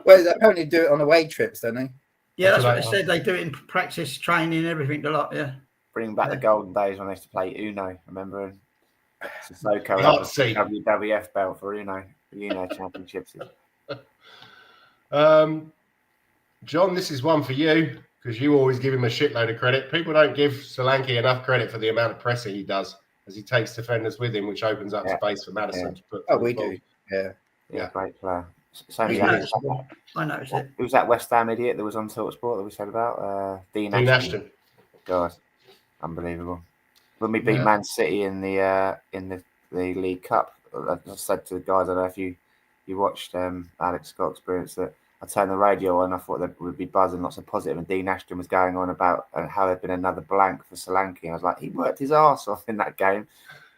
Well, they apparently do it on away trips, don't they? Yeah, that's what That's they said. They do it in practice, training, everything a lot. Yeah. Bring back the golden days when I used to play Uno. Remember Sissoko Can't had see. the WWF belt for Uno championships. John, this is one for you because you always give him a shitload of credit. People don't give Solanke enough credit for the amount of pressing he does as he takes defenders with him, which opens up space for Maddison to put. Oh, we do. Yeah, great player. I noticed it. Who was that West Ham idiot that was on Talksport that we said about? Dean Ashton. God, unbelievable. When we beat Man City in the League Cup, I said to the guys, I don't know if you watched Alex Scott Experience, that I turned the radio on. I thought there would be buzzing, lots of positive, and Dean Ashton was going on about how there'd been another blank for Solanke. And I was like, he worked his arse off in that game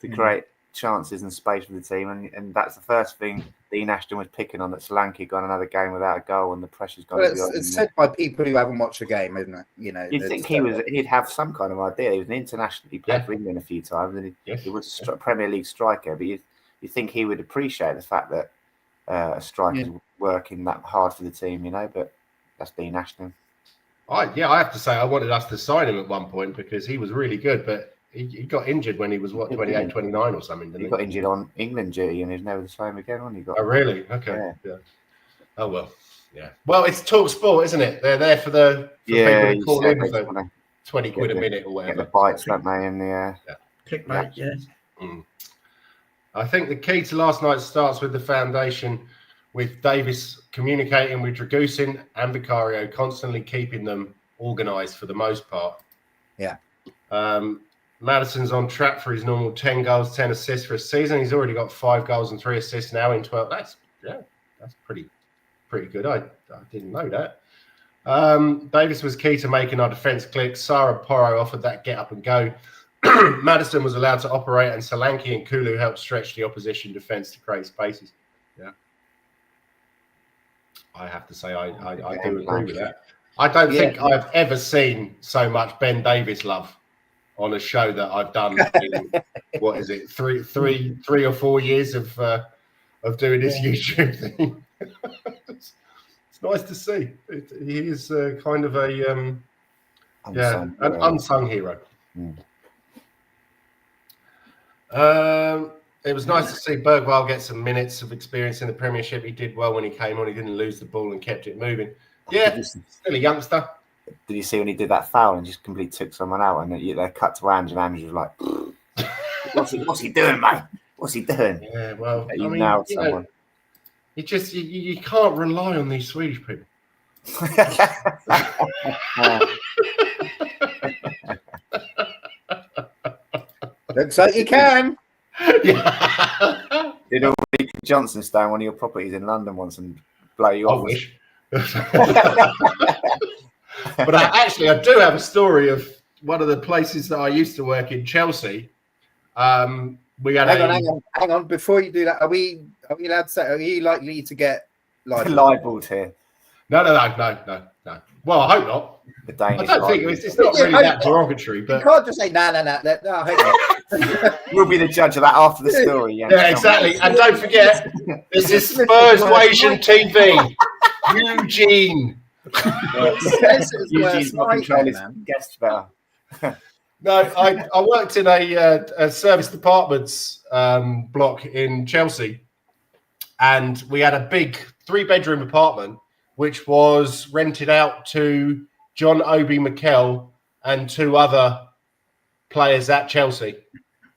to create chances and space for the team, and that's the first thing Dean Ashton was picking on, that Solanke got another game without a goal and the pressure's gone. Well, it's said by people who haven't watched the game, isn't it? You know, you'd think he'd have some kind of idea. He was an international. He played for England a few times, and he was a Premier League striker. But you think he would appreciate the fact that a striker's working that hard for the team, you know. But that's Dean Ashton. I have to say I wanted us to sign him at one point because he was really good, but he got injured when he was 28, 29 or something. Didn't he got injured on England duty, and he's never the same again. When he got. Oh really? Okay. Yeah. Oh well. Yeah. Well, it's Talksport, isn't it? They're there for people to call in for 20 quid a minute or whatever. Get the bites, don't they? In the clickbait. Yeah. I think the key to last night starts with the foundation, with Davis communicating with Dragusin and Vicario, constantly keeping them organised for the most part. Yeah. Maddison's on track for his normal 10 goals, 10 assists for a season. He's already got 5 goals and 3 assists now in 12. That's pretty good. I didn't know that. Davis was key to making our defence click. Sarah Porro offered that get up and go. Maddison was allowed to operate, and Solanke and Kulu helped stretch the opposition defence to create spaces. Yeah. I have to say I do agree with that. I don't think I've ever seen so much Ben Davis love on a show that I've done in, what is it, three or 4 years of doing this YouTube thing. It's nice to see. He is kind of an unsung hero. It was nice to see Bergwijn get some minutes of experience in the Premiership. He did well when he came on. He didn't lose the ball and kept it moving. Yeah, still a youngster. Did you see when he did that foul and just completely took someone out, and they cut to Ange, and Ange was like, what's he doing, mate? What's he doing? Yeah, well, nailed someone. You can't rely on these Swedish people. Looks like you can. Yeah. Did Ulrike Johnson stay on one of your properties in London once and blow you off? I wish. But I do have a story of one of the places that I used to work in, Chelsea. We had hang on. Before you do that, are we allowed to say? Are you likely to get libelled here? No. Well, I hope not. The Danish I don't think it's not really that derogatory. But you can't just say no. I hope not. We'll be the judge of that after the story. Yeah, exactly. And don't forget, this is Spurs Wasian TV. Eugene. Eugene's not controlling his guest spell. No, I worked in a service departments block in Chelsea, and we had a big 3-bedroom apartment which was rented out to John Obi Mikel and 2 other players at Chelsea.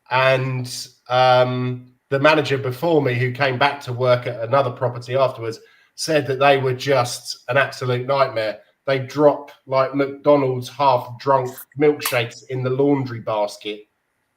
And the manager before me, who came back to work at another property afterwards, said that they were just an absolute nightmare. They drop like McDonald's half-drunk milkshakes in the laundry basket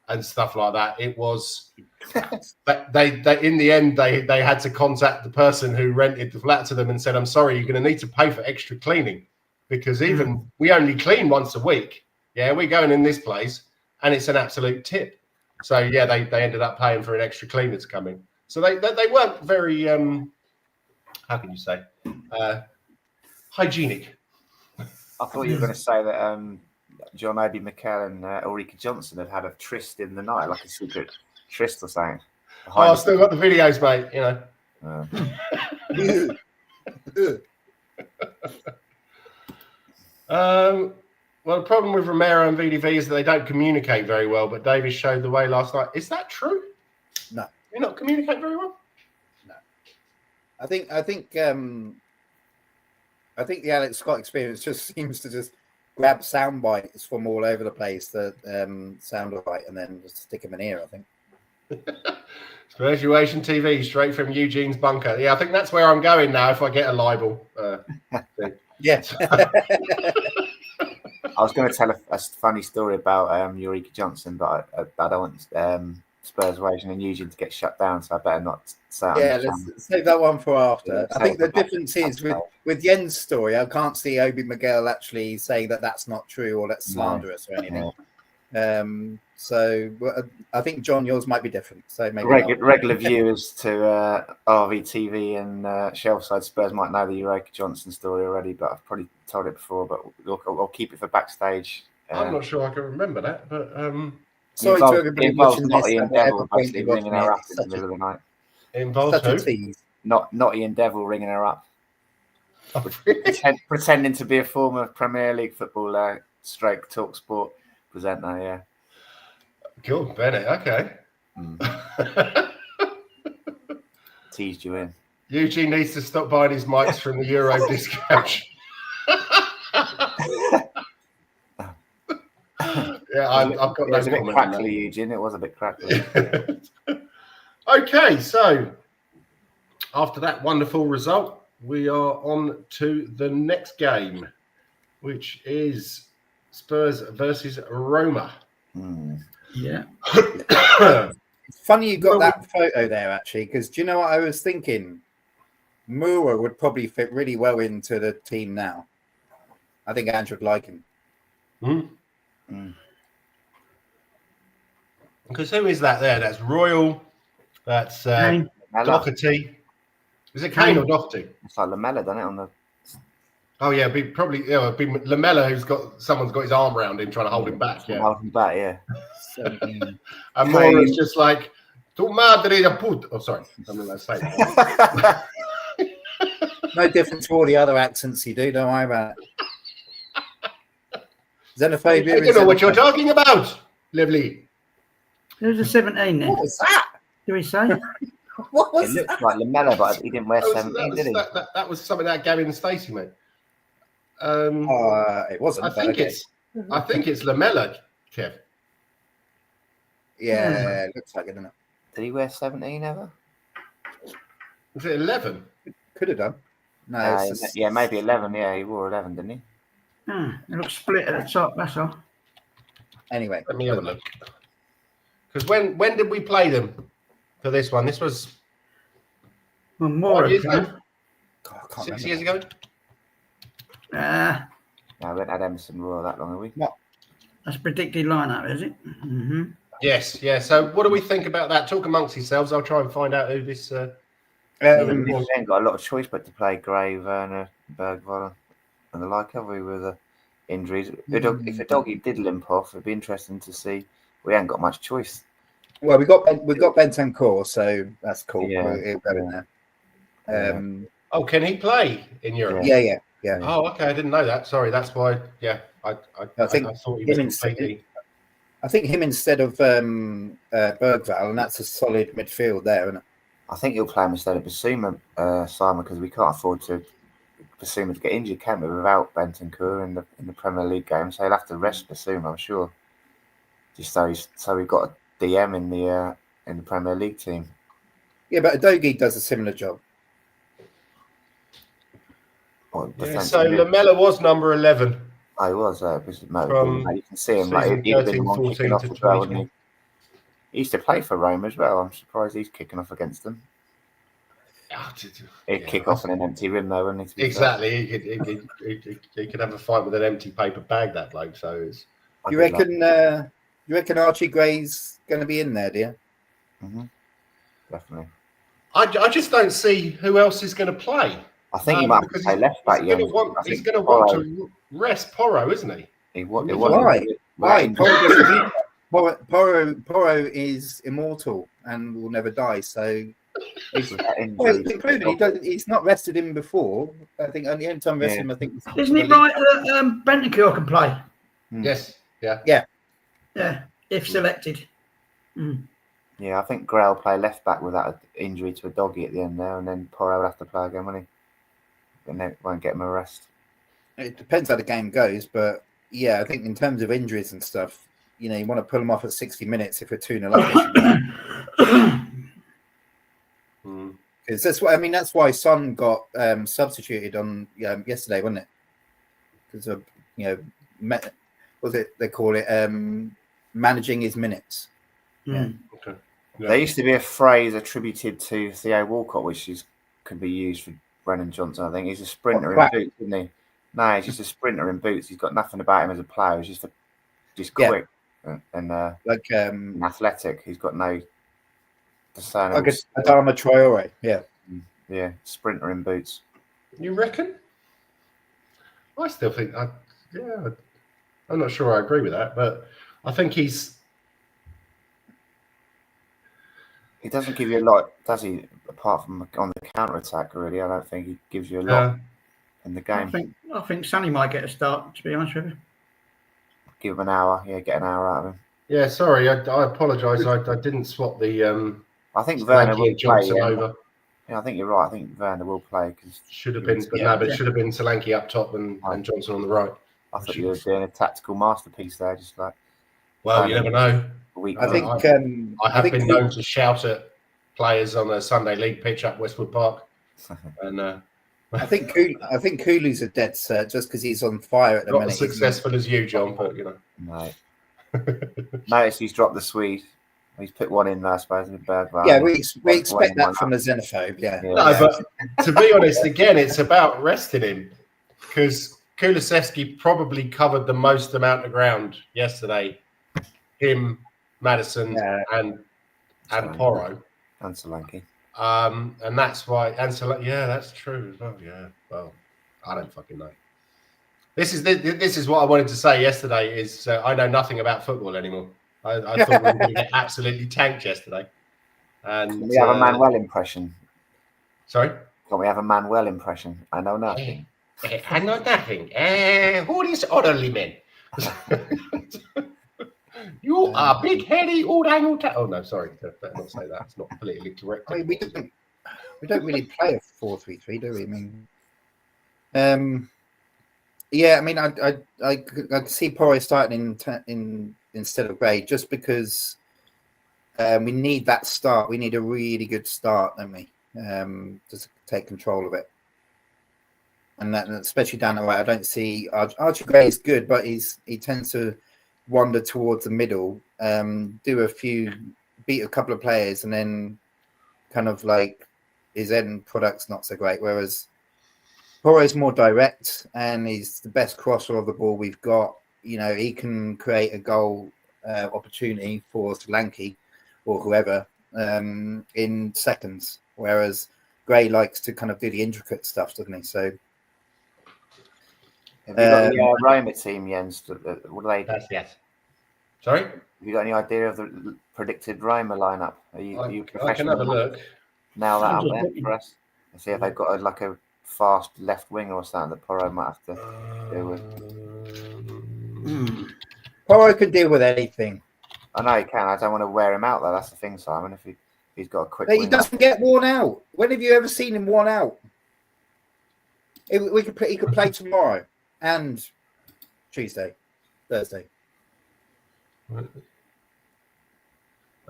and stuff like that. It was, they in the end, they had to contact the person who rented the flat to them and said, "I'm sorry, you're going to need to pay for extra cleaning because even we only clean once a week. Yeah, we're going in this place and it's an absolute tip." So yeah, they ended up paying for an extra cleaner to come in. So they weren't very how can you say hygienic. I thought you were going to say that John Obi Mikel and Ulrika Johnson had a tryst in the night, like a secret tryst or something. Oh, I've still got the videos, mate. Well, the problem with Romero and VDV is that they don't communicate very well. But Davis showed the way last night. Is that true? No, you not communicate very well. No, I think the Alex Scott experience just seems to just grab sound bites from all over the place that sound right, and then just stick them in here. I think. Graduation TV straight from Eugene's bunker. Yeah, I think that's where I'm going now. If I get a libel. Yeah. I was going to tell a funny story about Eureka Johnson, but I don't want Spurs Waging and Eugene to get shut down, so I better not say it. Yeah, let's save that one for after. I think the difference is with Jens' story, I can't see Obi Miguel actually saying that that's not true or that's slanderous or anything. So I think, John, yours might be different. So maybe regular viewers to RVTV and Shelfside Spurs might know the Eureka Johnson story already, but I've probably told it before. But I'll keep it for backstage. I'm not sure I can remember that, but sorry to everybody watching this. Ian Devil basically ringing her up in the middle of the night. Involved who? Not Ian Devil ringing her up, pretending to be a former Premier League footballer, stroke talk sport presenter. Yeah. Cool, Bennett. Okay. Teased you in. Eugene needs to stop buying his mics from the Euro discount. Yeah, I've got no a bit comment. crackly, Eugene. It was a bit crackly. Okay, so after that wonderful result, we are on to the next game, which is Spurs versus Roma. Yeah. It's funny you got that photo there, actually, because do you know what I was thinking? Moura would probably fit really well into the team now. I think Andrew would like him. Because who is that there? That's Royal. That's Doherty. Is it Kane or Doherty? It's like Lamella, doesn't it? On the. Oh yeah, it'd be Lamella someone's got his arm around him trying to hold him back. Yeah, hold him back. Yeah. And Moura's just like, "Tu madre de put." Oh, sorry, something like that. No different to all the other accents you do. Don't worry about it. Xenophobia. I don't know what you're talking about. Lovely. There's a 17 then. What was that? Do we say? What was It looks like Lamella, but he didn't wear 17, did he? That was something that Gavin Stacey, mate. It wasn't. I think it's Lamella, Kev. Yeah, it looks like it, doesn't it? Did he wear 17 ever? Was it 11? Could have done. No, yeah, maybe 11. Yeah, he wore 11, didn't he? It looks split at the top, that's all. Anyway, let me have a look. Because when did we play them for this one? This was more years ago. God, I can't 6 remember. years ago. No, we haven't had Emerson Royal that long, have we? No. That's predicted lineup, is it? Mm-hmm. Yes, yeah. So what do we think about that? Talk amongst yourselves. I'll try and find out who this. We ain't got a lot of choice but to play Gray, Werner, Bergwall, and the like, have we, with the injuries? If a doggy did limp off, it'd be interesting to see. We ain't got much choice. Well, we've got Bentancur, so that's cool. Yeah. We'll go in there. Oh, can he play in Europe? Yeah. Oh, okay. I didn't know that. Sorry, that's why. Yeah, I think I thought he was completely. I think him instead of Bergwall, and that's a solid midfield there, isn't it? I think he'll play him instead of Basuma, Simon, because we can't afford to Basuma to get injured, can we, without Bentancur in the Premier League game? So he'll have to rest Basuma, I'm sure. Just so we've got a DM in the Premier League team. Yeah, but Adogi does a similar job. Yeah, so Lamella was number 11. I was. From you can see him like he'd been one kicking off as well. He used to play for Rome as well. I'm surprised he's kicking off against them. He'd kick off in an empty rim though, wouldn't he? Exactly. He could have a fight with an empty paper bag, that bloke. So it's. You reckon Archie Gray's going to be in there, do you? Mm-hmm. Definitely. I just don't see who else is going to play. I think he might have to play left back. He's going to want rest Porro, isn't he? Why? Porro is immortal and will never die. So he's proven he's not rested him before. I think only time rested him. I think isn't it right that Bentancur can play? Yes. Yeah. Yeah. If selected. Yeah, I think Gray will play left back without an injury to a doggy at the end there, and then Porro will have to play again, won't he? And then won't get him a rest. It depends how the game goes, but yeah, I think in terms of injuries and stuff, you want to pull them off at 60 minutes if we're 2-0 up. Because that's why Son got substituted on yesterday, wasn't it? Because of they call it managing his minutes. Yeah. Okay. Yeah. There used to be a phrase attributed to Theo Walcott, which could be used for Brennan Johnson. I think he's a sprinter in boots, isn't he? No, he's just a sprinter in boots. He's got nothing about him as a player. He's just quick and athletic. He's got no discernible. I guess Adama Traore. Yeah, sprinter in boots. You reckon? I still think. I'm not sure I agree with that, but I think he doesn't give you a lot, does he? Apart from on the counter attack, really, I don't think he gives you a lot in the game. I think Sonny might get a start. To be honest with you, give him an hour. Yeah, get an hour out of him. Yeah, sorry, I apologise. I didn't swap the. I think Werner will Johnson play over. Yeah, I think you're right. I think Werner will play because should have been, but it should have been Solanke up top and Johnson on the right. I thought you were doing a tactical masterpiece there, just like. Well, you never know. I think I have been known to shout at players on a Sunday league pitch at Westwood Park, and I think Kulu's a dead cert just because he's on fire at the minute. Not as successful as you, John, but No. Notice he's dropped the Swede. He's put one in there, I suppose, in the bird. Yeah, we expect that from the xenophobe. Yeah. No, but to be honest, again, it's about resting him because Kulusevski probably covered the most amount of ground yesterday. Him, Maddison, and Porro. And Solanke. And that's why. And Solanke, that's true as well. Yeah. Well, I don't fucking know. This is what I wanted to say yesterday. Is I know nothing about football anymore. I thought we were going to get absolutely tanked yesterday. And can we have a Manuel impression? Sorry? Can we have a Manuel impression? I know nothing. I know nothing. Who is orderly men? You are big heady orangutan. Oh no, sorry, better not say that. It's not politically correct. I mean, we don't really play a 4-3-3, do we? I mean, yeah. I mean, I see Porro starting in instead of Gray just because we need that start. We need a really good start, don't we? Just take control of it, and that especially down the right. I don't see Archie Gray is good, but he tends to wander towards the middle, beat a couple of players, and then kind of like his end product's not so great. Whereas Porro's more direct and he's the best crosser of the ball we've got. He can create a goal opportunity for Solanke or whoever in seconds. Whereas Gray likes to kind of do the intricate stuff, doesn't he? So. Have you got the Roma team, Jens? What do they do? Yes. Sorry? Have you got any idea of the predicted Roma lineup? I can have a look. Now that out there for us. And see if they've got a fast left winger or something that Porro might have to deal with. Porro can deal with anything. I know he can. I don't want to wear him out, though. That's the thing, Simon. If he's got a quick He doesn't get worn out. When have you ever seen him worn out? He could play tomorrow. And Thursday.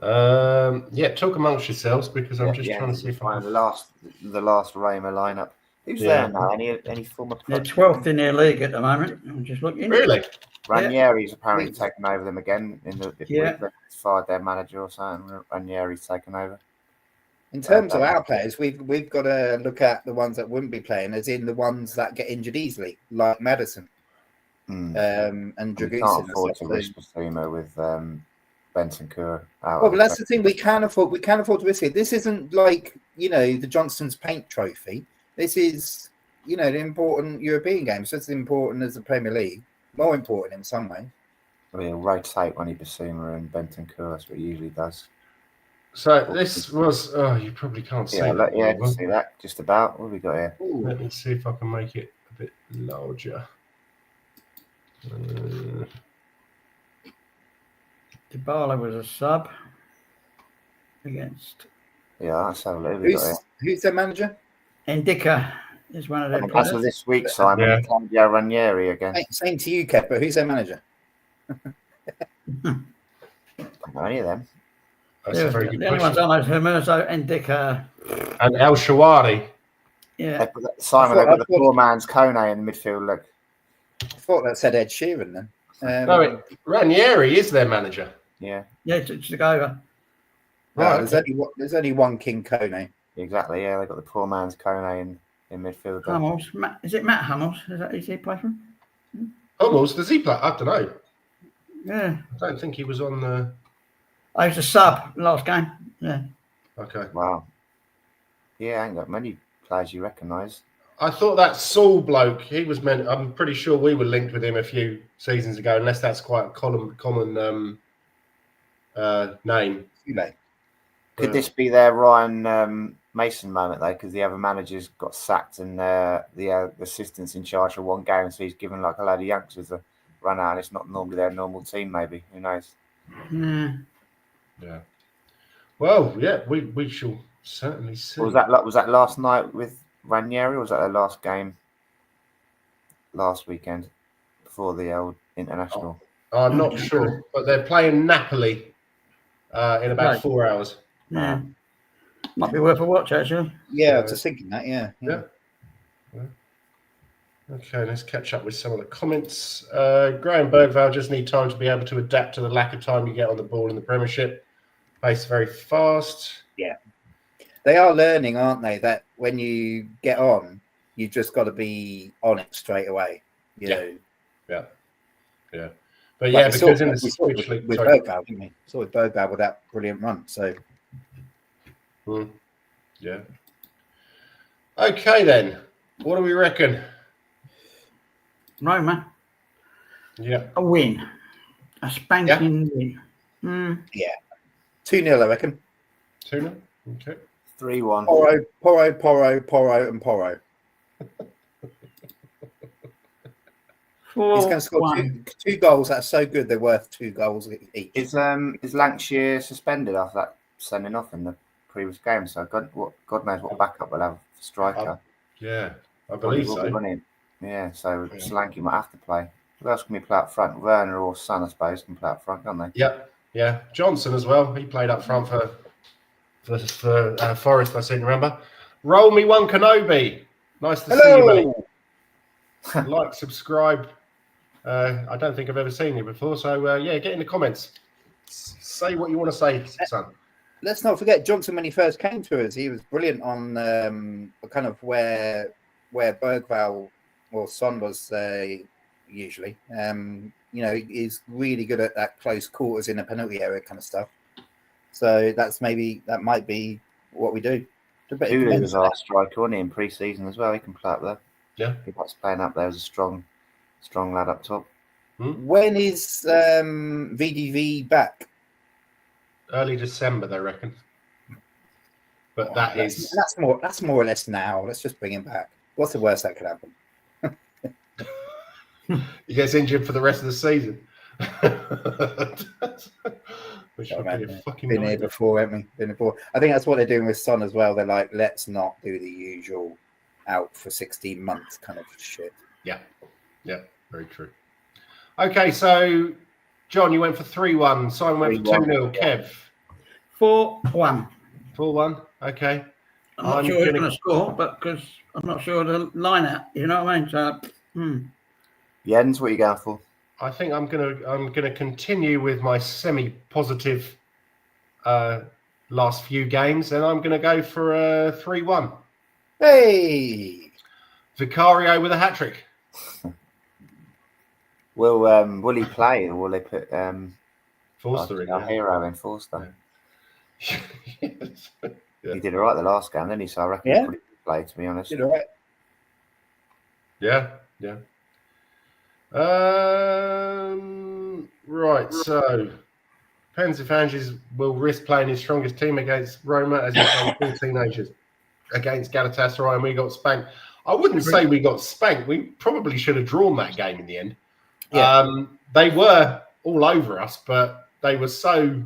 Talk amongst yourselves because I'm just trying to see if I find the last Roma lineup. Who's there now? Any former? They're 12th in their league at the moment. I'm just looking. Really? Ranieri's apparently taken over them again in the week. Fired their manager or something. Ranieri's taken over. In terms of our players, we've got to look at the ones that wouldn't be playing, as in the ones that get injured easily, like Maddison and Dragusin. We can't afford to risk Basuma with Bentancur out. Well, but that's the thing. We can afford to risk it. This isn't like the Johnston's Paint Trophy. This is the important European games, just as important as the Premier League, more important in some way. Well, he'll rotate when he Basuma and Bentancur. That's what he usually does. So this was. Oh, you probably can't see Yeah, that. yeah, I can see that. Just about. What have we got here? Let me see if I can make it a bit larger. Dybala was a sub against. Yeah, that's how we got here. Who's their manager? Ndika is one of their That's players. for this week, Simon. Yeah. Claudio Ranieri again. Same to you, Kev, but who's their manager? Don't know any of them. That's a very good the only ones question. I know is Hermoso, Ndika. And El Shawari. Yeah. Simon, they've got the poor man's Kone in the midfield. Look, I thought that said Ed Sheeran then. No, Ranieri is their manager. yeah, Yeah, to go over. Right. There's only one King Kone. exactly. Yeah, they've got the poor man's Kone in midfield. there. Hummels. Is it Matt Hummels? Is he play for him? Hummels, does he play? I don't know. Yeah. I don't think he was on the. I was a sub last game. Yeah. Okay. Wow. Yeah, I ain't got many players you recognise. I thought that Saul bloke, he was meant. I'm pretty sure we were linked with him a few seasons ago, unless that's quite a common name. Could this be their Ryan Mason moment though? Because the other managers got sacked and the assistants in charge for one game, so he's given like a load of youngsters a run out, and it's not normally their normal team. Maybe, who knows? Yeah. Yeah. Well, yeah, we shall certainly see. Was that last night with Ranieri, or was that their last game last weekend before the old international? I'm not sure, but they're playing Napoli in about Right. 4 hours. Yeah. Might be worth a watch, actually. Yeah, I was just thinking that. Yeah. Okay, let's catch up with some of the comments. Graham Bergvale just need time to be able to adapt to the lack of time you get on the ball in the Premiership. Pace very fast. They are learning, aren't they? That when you get on, you just got to be on it straight away. You know. Yeah. But yeah, because in the Switch League, with Bergvale, didn't we? Saw with Bergvale with that brilliant run. So yeah. Okay then, what do we reckon? Roma, Yeah. a win. A spanking win. 2-0, I reckon. 2-0. Okay. 3-1. Porro, and Porro. He's going to score two goals that are so good they're worth 2 goals each. Is Lancashire suspended after that sending off in the previous game? So God knows what backup we'll have striker. Yeah, I believe so. Yeah, so Solanke might have to play. Who else can we play up front? Werner or Son, I suppose, can play up front, can't they? Yeah. Johnson as well. He played up front for Forest, I seem to remember. Roll me one Kenobi. Nice to see you, mate. Like, subscribe. I don't think I've ever seen you before. So, get in the comments. Say what you want to say, son. Let's not forget Johnson when he first came to us. He was brilliant on kind of where Bergvale or Son was usually. He's really good at that close quarters in a penalty area kind of stuff. So that might be what we do. Uli was our striker, wasn't he, in pre-season as well? He can play up there. Yeah, he likes playing up there as a strong lad up top. When is VDV back? Early December, they reckon. But that's more or less now. Let's just bring him back. What's the worst that could happen? He gets injured for the rest of the season. Which would be a fucking been here before, haven't we? Been before. I think that's what they're doing with Son as well. They're like, let's not do the usual out for 16 months kind of shit. Yeah, very true. Okay, so John, you went for 3-1. Simon went for 2-0. Kev, 4-1. 4-1. Okay. I'm not sure who's going to score, but because I'm not sure the line-out. You know what I mean? So, Jens, what are you going for? I think I'm gonna continue with my semi-positive last few games, and I'm gonna go for a 3-1. Hey, Vicario with a hat trick. Will he play, or will they put Forster in? Our hero in Forster. Yeah. He did all right the last game, didn't he? So I reckon he'll probably play. To be honest, did all right. Yeah. Right. So, depends if Anges will risk playing his strongest team against Roma as he played 4 teenagers against Galatasaray and we got spanked. I wouldn't say we got spanked. We probably should have drawn that game in the end. Yeah. They were all over us, but they were so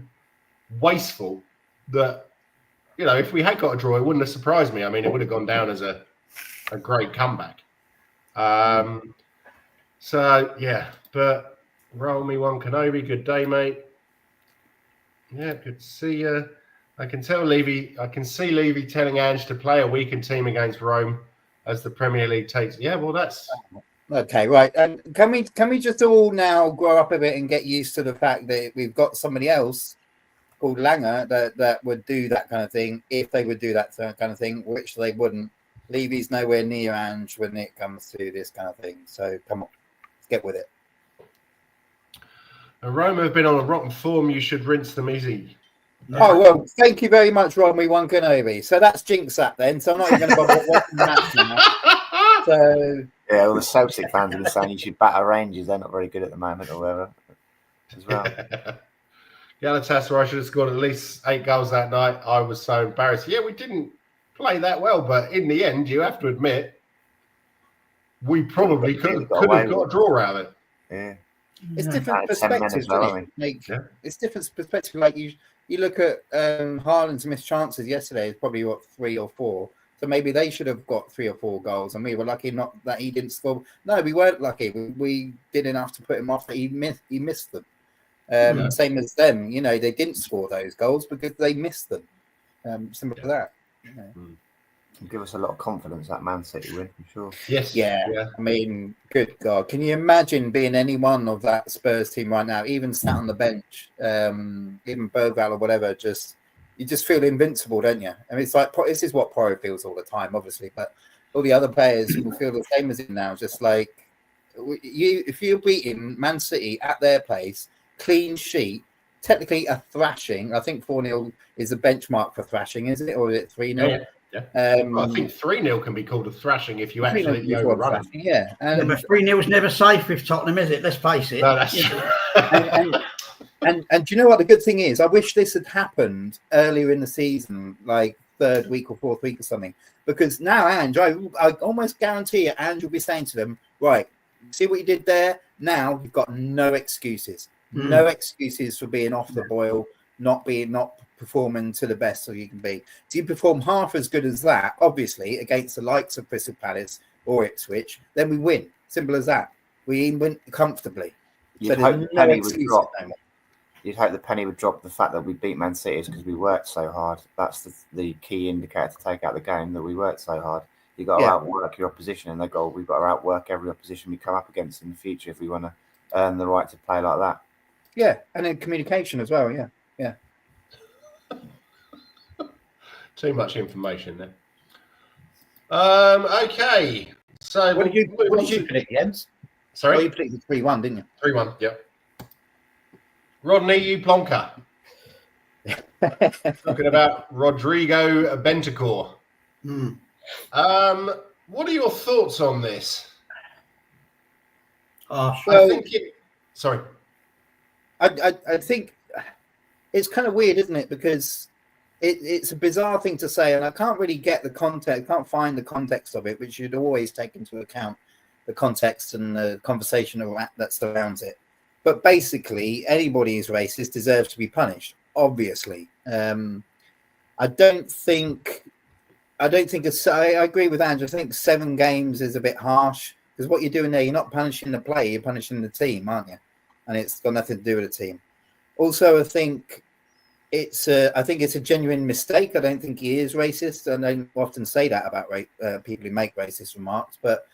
wasteful that, you know, if we had got a draw, it wouldn't have surprised me. I mean, it would have gone down as a great comeback. So, yeah, but roll me one, Kenobi. Good day, mate. Yeah, good to see you. I can see Levy telling Ange to play a weakened team against Rome as the Premier League takes. Yeah, well, that's okay, right. And can we just all now grow up a bit and get used to the fact that we've got somebody else called Langer that would do that kind of thing if they would do that kind of thing, which they wouldn't. Levy's nowhere near Ange when it comes to this kind of thing. So come on, let's get with it. Roma have been on a rotten form. You should rinse them easy. Oh, well, thank you very much, Ron. We won Kenobi. So that's jinx that then. So I'm not even going to bother watching the match now. So yeah, all the Celtic fans have been saying you should batter Rangers. They're not very good at the moment or whatever as well. Galatasaray should have scored at least 8 goals that night. I was so embarrassed. Yeah, we didn't play that well, but in the end, you have to admit, we probably could have got a draw out of it. Yeah. It's different perspectives, It's different perspective. Like you look at Haaland's missed chances yesterday. It's probably 3 or 4. So maybe they should have got 3 or 4 goals, and we were lucky not that he didn't score. No, we weren't lucky. We did enough to put him off. That he missed them. Same as them. You know, they didn't score those goals because they missed them. Simple as that. You know. Give us a lot of confidence that Man City win, I'm sure. Yes. Yeah. I mean, good God. Can you imagine being any one of that Spurs team right now, even sat on the bench, even Bergvall or whatever, you just feel invincible, don't you? I mean, it's like, this is what Porro feels all the time, obviously, but all the other players will feel the same as him now. Just like, if you're beating Man City at their place, clean sheet, technically a thrashing, I think 4-0 is a benchmark for thrashing, isn't it? Or is it 3-0? Yeah. Well, I think 3-0 can be called a thrashing if you absolutely overrun it. Yeah, but 3-0 is never safe with Tottenham, is it? Let's face it. No, that's and do you know what the good thing is? I wish this had happened earlier in the season, like 3rd week or 4th week or something, because now Ange, I almost guarantee you, Ange will be saying to them, right, see what you did there? Now you've got no excuses. No excuses for being off the boil, not performing to the best so you can be. So you perform half as good as that, obviously, against the likes of Crystal Palace or Ipswich, then we win. Simple as that. We win comfortably. You'd hope the penny would drop. You'd hope the penny would drop the fact that we beat Man City because we worked so hard. That's the key indicator to take out the game, that we worked so hard. You've got to outwork your opposition, and we've got to outwork every opposition we come up against in the future if we want to earn the right to play like that. Yeah, and then communication as well, yeah. Too much information there. Okay. So what did you predict, Jens? Sorry? Well, you predicted 3-1, didn't you? 3-1, yep. Rodney, you plonker. Talking about Rodrigo Bentancur. What are your thoughts on this? Sorry. I think it's kind of weird, isn't it? Because it's a bizarre thing to say, and I can't really get the context, can't find the context of it, which you'd always take into account the context and the conversation that surrounds it. But basically, anybody who's racist deserves to be punished, obviously. I agree with Andrew. I think 7 games is a bit harsh, because what you're doing there, you're not punishing the player, you're punishing the team, aren't you? And it's got nothing to do with the team. Also, I think it's a genuine mistake. I don't think he is racist. I don't often say that about people who make racist remarks. But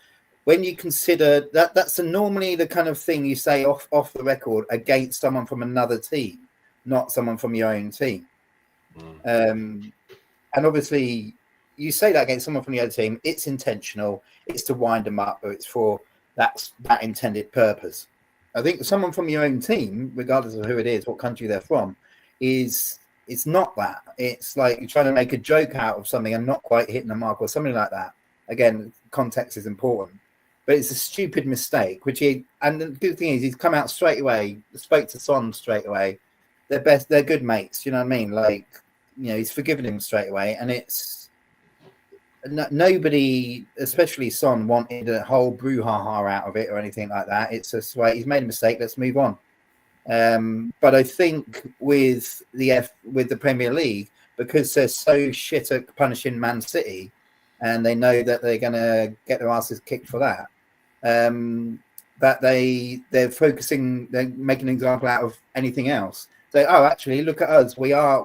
when you consider that's normally the kind of thing you say off the record against someone from another team, not someone from your own team. And obviously, you say that against someone from the other team, it's intentional. It's to wind them up, or it's for that intended purpose. I think someone from your own team, regardless of who it is, what country they're from, it's not that. It's like you're trying to make a joke out of something and not quite hitting the mark or something like that. Again, context is important. but it's a stupid mistake. And the good thing is, he's come out straight away, spoke to Son straight away. They're good mates. You know what I mean? Like, he's forgiven him straight away, and it's nobody, especially Son, wanted a whole brouhaha out of it or anything like that. It's just right. He's made a mistake. Let's move on. But I think with the Premier League, because they're so shit at punishing Man City, and they know that they're going to get their asses kicked for that, that they're focusing, they're making an example out of anything else. So, actually, look at us. We are,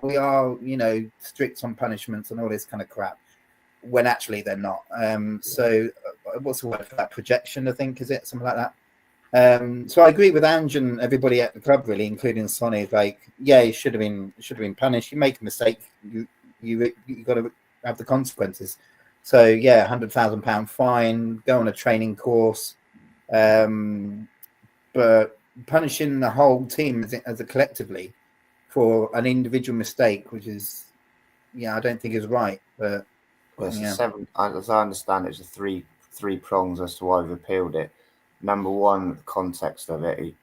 strict on punishments and all this kind of crap, when actually they're not. So, what's the word for that? Projection, I think, is it? Something like that. So I agree with Ange and everybody at the club, really, including Sonny. Like, yeah, he should have been punished. You make a mistake, you got to have the consequences. So yeah, £100,000 fine, go on a training course, but punishing the whole team as a collectively for an individual mistake, which is, I don't think is right. But it's a 7. As I understand, it's a three prongs as to why we've appealed it. Number one, the context of it.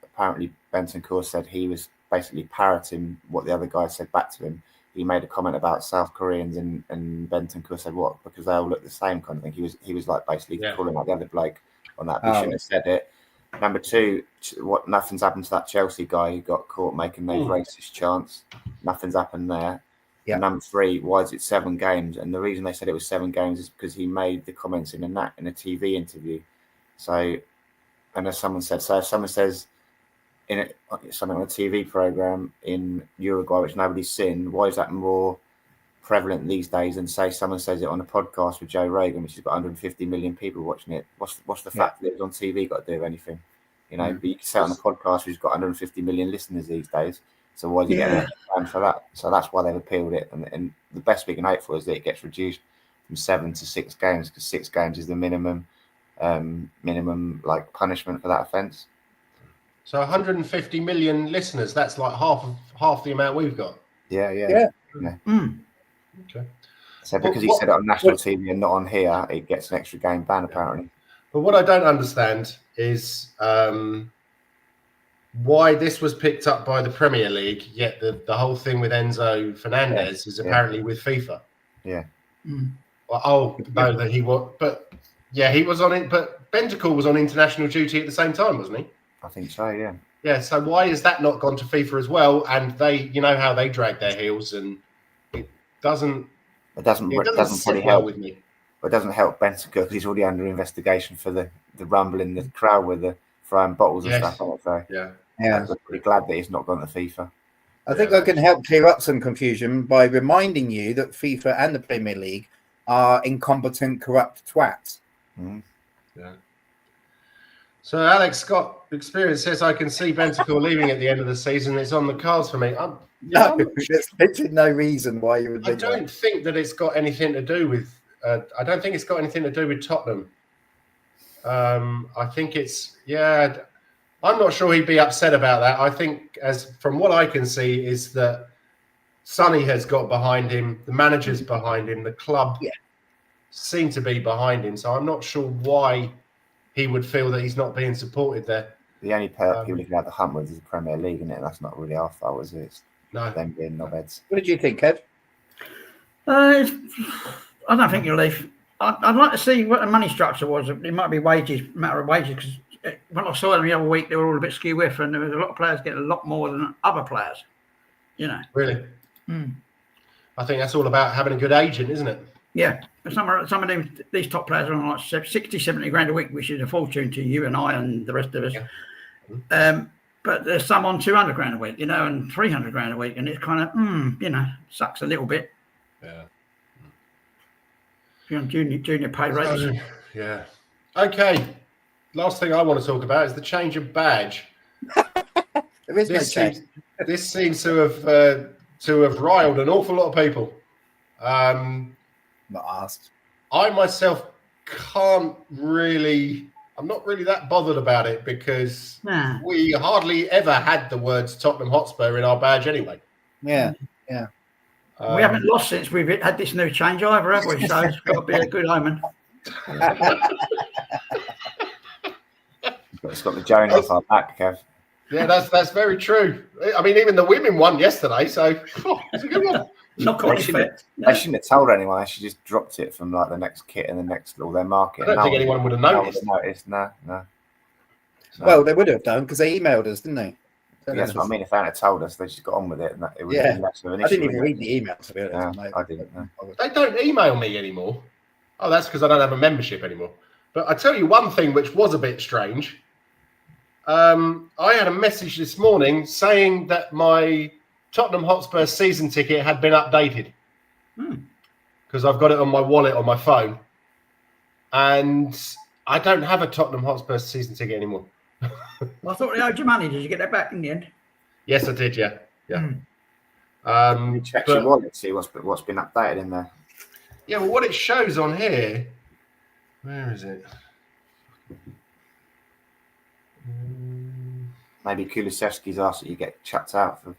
Apparently, Bentancur said he was basically parroting what the other guy said back to him. He made a comment about South Koreans, and Bentancur said, "What? Because they all look the same," kind of thing. He was like basically calling out the other bloke on that. He shouldn't have said it. Number two, nothing's happened to that Chelsea guy who got caught making those racist chants. Nothing's happened there. Yeah. And number three, why is it 7 games? And the reason they said it was 7 games is because he made the comments in a TV interview. So, and as someone said, if someone says something on a TV program in Uruguay which nobody's seen, why is that more prevalent these days than say someone says it on a podcast with Joe Rogan, which has got 150 million people watching it? What's the fact that it's on TV got to do with anything? But you can say it on a podcast which has got 150 million listeners these days. So why do you get an ban for that? So that's why they've appealed it, and the best we can hope for is that it gets reduced from 7 to 6 games, because 6 games is the minimum like punishment for that offence. So 150 million listeners, that's like half the amount we've got. Yeah. Okay. So because he said it on national TV and not on here, it gets an extra game ban apparently. But what I don't understand is why this was picked up by the Premier League, yet the whole thing with Enzo Fernandez is apparently with FIFA. Yeah. Well, no, that he was, but yeah, he was on it. But Bentancur was on international duty at the same time, wasn't he? I think so. Yeah. Yeah. So why has that not gone to FIFA as well? And they, how they drag their heels, and it doesn't probably help with me. But it doesn't help Bentancur because he's already under investigation for the rumble in the crowd with the throwing bottles and stuff on it. So I'm pretty glad that he's not gone to FIFA. I think I can help clear up some confusion by reminding you that FIFA and the Premier League are incompetent, corrupt twats. Yeah. So Alex Scott Experience says, I can see Bentancur leaving at the end of the season. It's on the cards for me. There's literally no reason why you would think I don't think that it's got anything to do with I don't think it's got anything to do with Tottenham. I think it's I'm not sure he'd be upset about that. I think, as from what I can see, is that Sonny has got behind him, the manager's behind him, the club seem to be behind him. So I'm not sure why he would feel that he's not being supported there. The only people who can have the hunt with is the Premier League, isn't it? That's not really our fault, is it? It's them being knobheads. What did you think, Kev? I don't think you'll leave. I'd like to see what the money structure was. It might be matter of wages, because when I saw them the other week, they were all a bit skew-whiff, and there was a lot of players getting a lot more than other players. Really? I think that's all about having a good agent, isn't it? Yeah. Some of these top players are on like 60, 70 grand a week, which is a fortune to you and I and the rest of us. Yeah. But there's some on 200 grand a week, and 300 grand a week, and it's kind of, sucks a little bit. Yeah. You're on junior pay rates. Yeah. Okay. Last thing I want to talk about is the change of badge. There is no change. This seems to have riled an awful lot of people. Not asked. I myself I'm not really that bothered about it, because we hardly ever had the words Tottenham Hotspur in our badge anyway. Yeah. We haven't lost since we've had this new change either, have we? So it's got to be a good omen. It's got the Joan off our back, Kev. Yeah, that's very true. I mean, even the women won yesterday, so it's a good one. Not quite effect. They shouldn't have told anyone. They should just dropped it from like the next kit and the next all their market. I don't think anyone would have noticed. No. Well, they would have done because they emailed us, didn't they? That's what I mean. If they hadn't told us, they just got on with it, and it would Yeah. have been less of an issue. I didn't even read the email, to be honest. No, I didn't. No. They don't email me anymore. Oh, that's because I don't have a membership anymore. But I tell you one thing which was a bit strange. I had a message this morning saying that my Tottenham Hotspur season ticket had been updated because I've got it on my wallet on my phone, and I don't have a Tottenham Hotspur season ticket anymore. Well, I thought they owed you money. Did you get that back in the end? Yes, I did. Yeah. You check your wallet, see what's been updated in there. Yeah, well, what it shows on here, where is it? Maybe Kulusevski's asked that you get chucked out for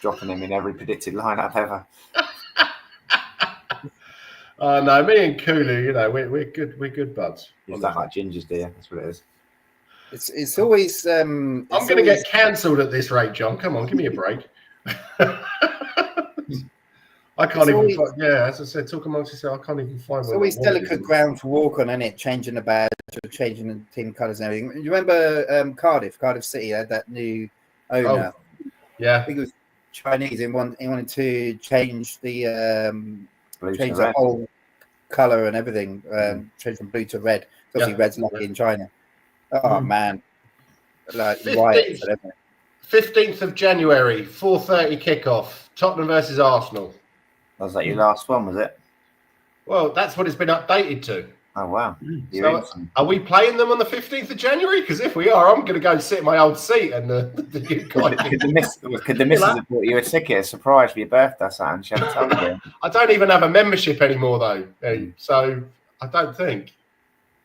dropping him in every predicted lineup ever. No, me and Kulu, we're good buds. Is that like gingers, dear? That's what it is. It's always. I'm going to get cancelled at this rate, John. Come on, give me a break. I can't even. As I said, talk amongst yourself. I can't even find. It's always delicate ground to walk on, isn't it? Changing the badge or changing the team colours and everything. You remember Cardiff City had that new owner. Oh, yeah, I think it was Chinese. He wanted to change the Change the whole colour and everything. Change from blue to red. Obviously, red's lucky in China. Oh man, like 15th of January, 4:30 kickoff. Tottenham versus Arsenal. Was that your last one? Was it? Well, that's what it's been updated to. Oh wow! So, are we playing them on the 15th of January? Because if we are, I'm going to go sit in my old seat and could the missus have bought you a ticket, a surprise for your birthday or something? She hadn't told you. I don't even have a membership anymore, though, so I don't think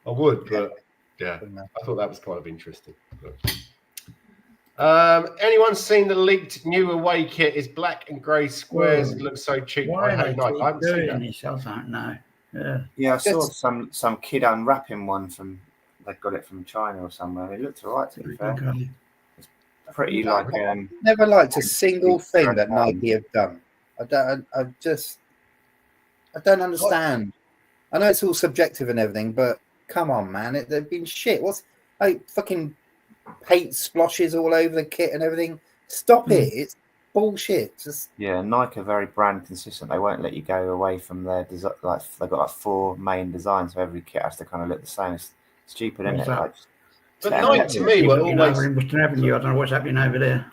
I would. But yeah, I thought that was kind of interesting. Anyone seen the leaked new away kit? Is black and grey squares. It looks so cheap. Why I haven't seen this? I don't know. Yeah, I saw some kid unwrapping one from. They got it from China or somewhere. It looked alright, to be fair. It's pretty like. Never liked a single thing that Nike have done. I don't understand. I know it's all subjective and everything, but come on, man, they've been shit. What's like fucking paint splotches all over the kit and everything? Stop it! It's bullshit. Nike are very brand consistent. They won't let you go away from their design. Like they've got like 4 main designs, so every kit has to kind of look the same. It's stupid, isn't it? Like, but Nike to me were always. I don't know what's happening over there.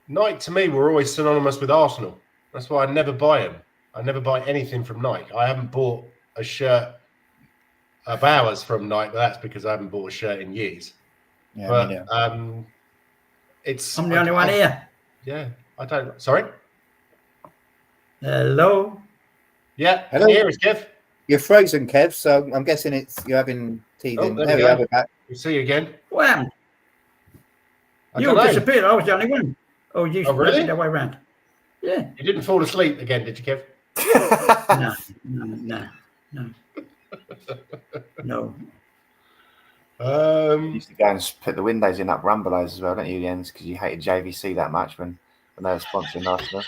Nike to me were always synonymous with Arsenal. That's why I never buy them. I never buy anything from Nike. I haven't bought a shirt of ours from Nike, but that's because I haven't bought a shirt in years. Yeah, but I'm the only one here. Yeah, I don't. Sorry. Hello. Yeah. Hello. Here is Kev. You're frozen, Kev. So I'm guessing you're having teething. There we go. are. We're back. We'll see you again. Well, you disappeared. I was the only one. Oh, you really? The way around. Yeah. You didn't fall asleep again, did you, Kev? No. You used to go and put the windows in up Rumbelows as well, don't you, Jens? Because you hated JVC that much when they were sponsoring Arsenal.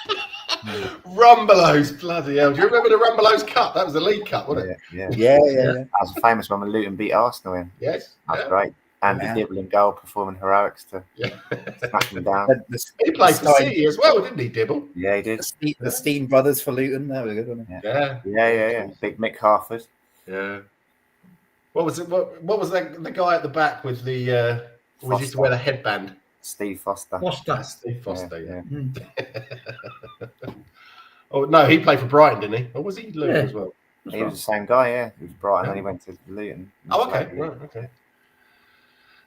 Rumbelows, bloody hell! Do you remember the Rumbelows Cup? That was the League Cup, wasn't it? Yeah. That was a famous one when Luton beat Arsenal in. Yes, that's great. Andy Dibble in goal, performing heroics to smash them down. He played for City as well, didn't he, Dibble? Yeah, he did. The Steen brothers for Luton. That was good, wasn't it? Yeah. Big Mick Harford. Yeah. What was it? What was that? The guy at the back with the who used to wear the headband? Steve Foster. Steve Foster. Yeah. Oh no, he played for Brighton, didn't he? Or was he Luton as well? He was the same guy. Yeah, he was Brighton, and he went to Luton. Oh, okay. Right, okay.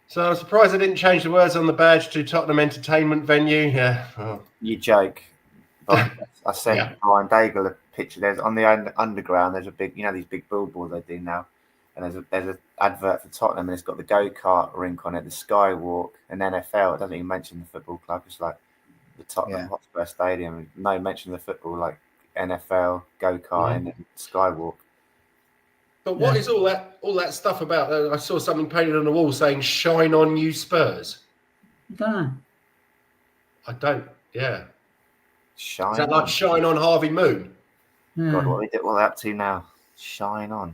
So I'm surprised they didn't change the words on the badge to Tottenham Entertainment Venue. Yeah. Oh. You joke. But I sent Brian Daigle a picture. There's on the underground. There's a big, these big billboards they do now, and there's an advert for Tottenham, and it's got the go-kart rink on it, the Skywalk, and NFL. It doesn't even mention the football club. It's like the Tottenham Hotspur Stadium. No mention of the football, like NFL, go-kart, and Skywalk. But what is all that stuff about? I saw something painted on the wall saying "Shine on, you Spurs." I don't. Yeah. Shine Is that on. like "Shine on, Harvey Moon"? God, what are they up to now? Shine on.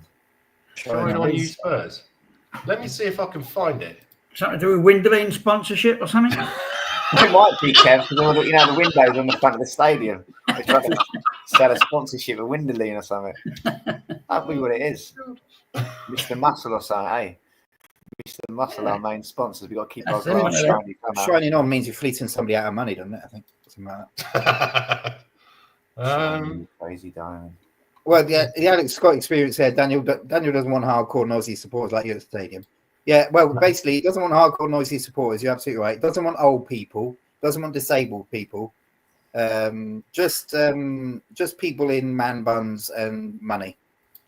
Shine on, you Spurs. Let me see if I can find it. Something to do with Winderleen sponsorship or something? It might be, Kev, because you know the windows on the front of the stadium. They try to sell a sponsorship of Winderleen or something. That'd be what it is. Mr. Muscle or something, eh? Mr. Muscle, our main sponsors. We've got to keep our glass shiny. Shining on means you're fleeting somebody out of money, doesn't it? I think something like that. Crazy diamond. Well, the Alex Scott experience there. Daniel doesn't want hardcore noisy supporters like you at the stadium. Yeah, well, basically, he doesn't want hardcore noisy supporters. You're absolutely right. Doesn't want old people. Doesn't want disabled people. Just people in man buns and money.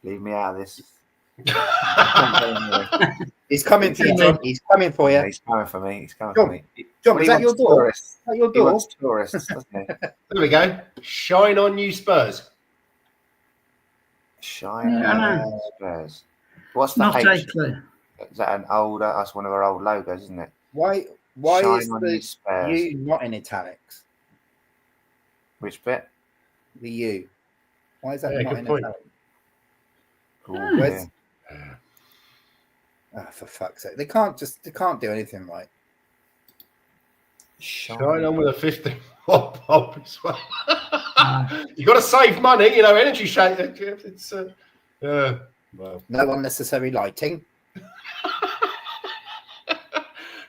Leave me out of this. He's coming for you, John. He's coming for you. Yeah, he's coming for me. He's coming for me. John, is that your door? Is that your door? He wants tourists, doesn't he? There we go. Shine on, you Spurs. Shine on, Spurs. What's the H? Is that an old? That's one of our old logos, isn't it? Why Shine is the U not in italics? Which bit? The U. Why is that not in point. italics? Ooh, Oh, for fuck's sake! They can't do anything right. Shine on with a 50 watt bulb as well. You got to save money, energy shake. It's well. No unnecessary lighting.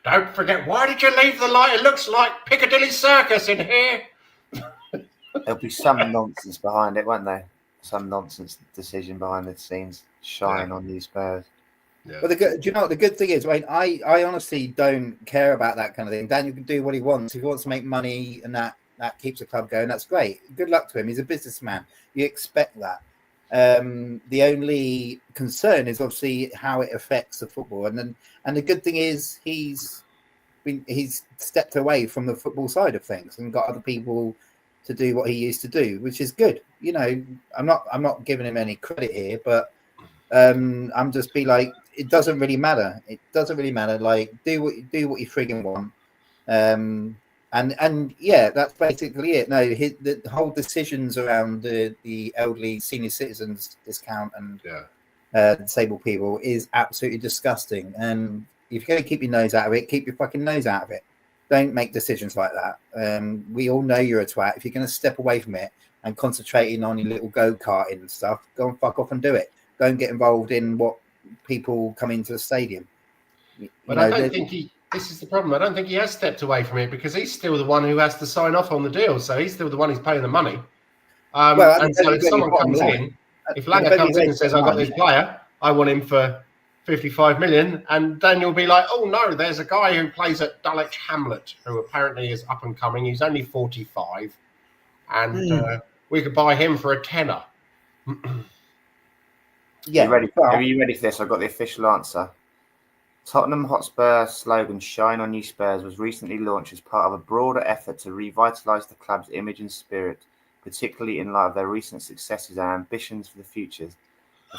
Don't forget, why did you leave the light? It looks like Piccadilly Circus in here. There'll be some nonsense behind it, won't there? Some nonsense decision behind the scenes. Shine on you Spurs. Yeah. But do you know what the good thing is? Right, I honestly don't care about that kind of thing. Daniel can do what he wants. If he wants to make money and that keeps the club going, that's great. Good luck to him. He's a businessman. You expect that. The only concern is obviously how it affects the football. And the good thing is he's stepped away from the football side of things and got other people to do what he used to do, which is good. I'm not giving him any credit here, but I'm just be like, it doesn't really matter. It doesn't really matter. Like, do what you frigging want. And yeah, that's basically it. No, the whole decisions around the elderly senior citizens discount and disabled people is absolutely disgusting. And if you're going to keep your nose out of it, keep your fucking nose out of it. Don't make decisions like that. We all know you're a twat. If you're going to step away from it and concentrating on your little go-karting and stuff, go and fuck off and do it. Don't get involved in what people come into the stadium. But I don't think this is the problem. I don't think he has stepped away from it because he's still the one who has to sign off on the deal. So he's still the one who's paying the money. And so if someone comes in, if Langer comes in and says, I've got this player, I want him for 55 million, and then you'll be like, oh no, there's a guy who plays at Dulwich Hamlet who apparently is up and coming. He's only 45, and we could buy him for a tenner. Yeah, are you ready for this? I've got the official answer. Tottenham Hotspur slogan "Shine on you Spurs" was recently launched as part of a broader effort to revitalise the club's image and spirit, particularly in light of their recent successes and ambitions for the future. The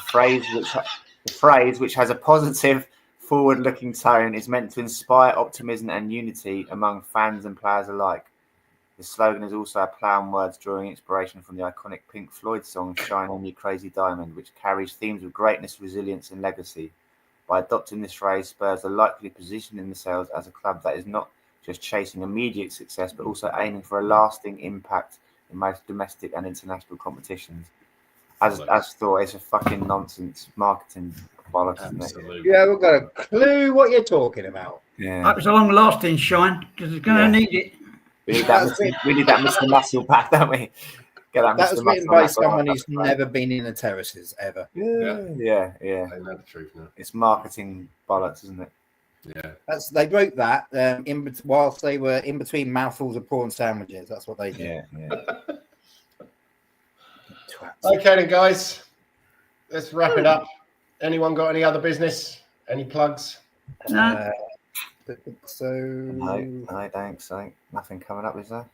phrase, which has a positive, forward-looking tone, is meant to inspire optimism and unity among fans and players alike. The slogan is also a play on words drawing inspiration from the iconic Pink Floyd song "Shine On You Crazy Diamond," which carries themes of greatness, resilience and legacy. By adopting this phrase, Spurs are likely positioning themselves as a club that is not just chasing immediate success, but also aiming for a lasting impact in most domestic and international competitions. As thought, it's a fucking nonsense marketing bollocks, isn't it? Yeah, we've got a clue what you're talking about. Yeah, that was a long-lasting shine because it's going to need it. We need that Mr. Muscle back, don't we? Get that was written by someone who's never been in the terraces ever. Yeah. I know the truth now. It's marketing bollocks, isn't it? Yeah. They wrote that whilst they were in between mouthfuls of prawn sandwiches. That's what they did. Yeah. Okay then, guys. Let's wrap it up. Anyone got any other business? Any plugs? No. No, I don't. So nothing coming up, is there?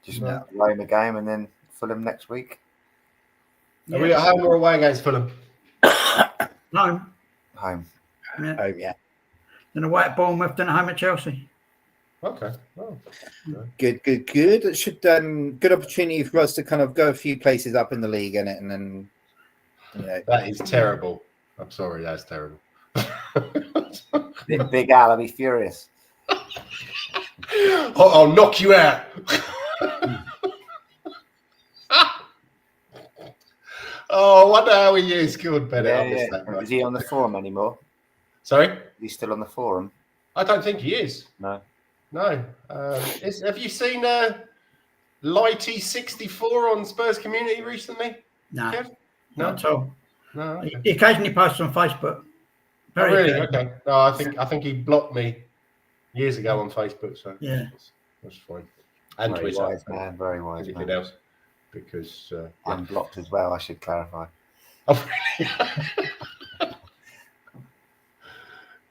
Just blowing the game and then Fulham next week. Are we at home or away against Fulham? No. Home. Yeah. Oh yeah. Then away at Bournemouth, then home at Chelsea. Okay. Oh. Good. It should good opportunity for us to kind of go a few places up in the league, innit? And then That is terrible. I'm sorry, that's terrible. Big Al, I'll be furious. I'll knock you out. Oh, I wonder how he is. Good, Bennett. I missed that, right? Is he on the forum anymore? Sorry? Is he still on the forum? I don't think he is. No. No. Have you seen Lighty64 on Spurs Community recently? No. Kev? Not at all. No. Okay. He occasionally posts on Facebook. Oh, really? good. Okay. No, I think he blocked me years ago on Facebook, so Yeah. that's fine. And Very Twitter. wise man, very wise Anything man. else? Because I'm blocked as well, I should clarify. Oh, really?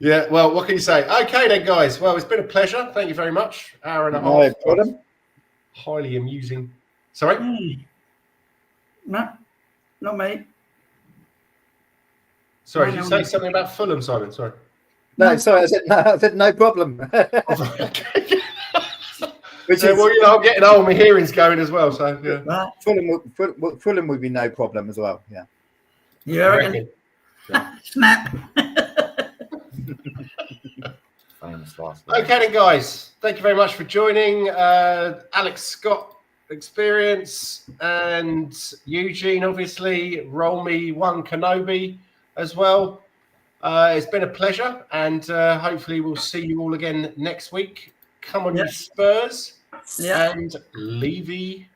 Yeah, well, what can you say? Okay then, guys. Well, it's been a pleasure. Thank you very much. Hour and a half. No problem. Highly amusing. Sorry? No, not me. Sorry, did you say something about Fulham, Simon? Sorry. No, sorry, I said no problem. Which Yeah, is, well, I'm getting old. My hearing's going as well. So, yeah. Well, Fulham would be no problem as well. Yeah. you reckon? Snap. Famous last name. Okay then, guys. Thank you very much for joining. Alex Scott Experience and Eugene, obviously. Roll Me One Kenobi as well. It's been a pleasure, and hopefully we'll see you all again next week. Come on, you Spurs. Yeah. And Levy.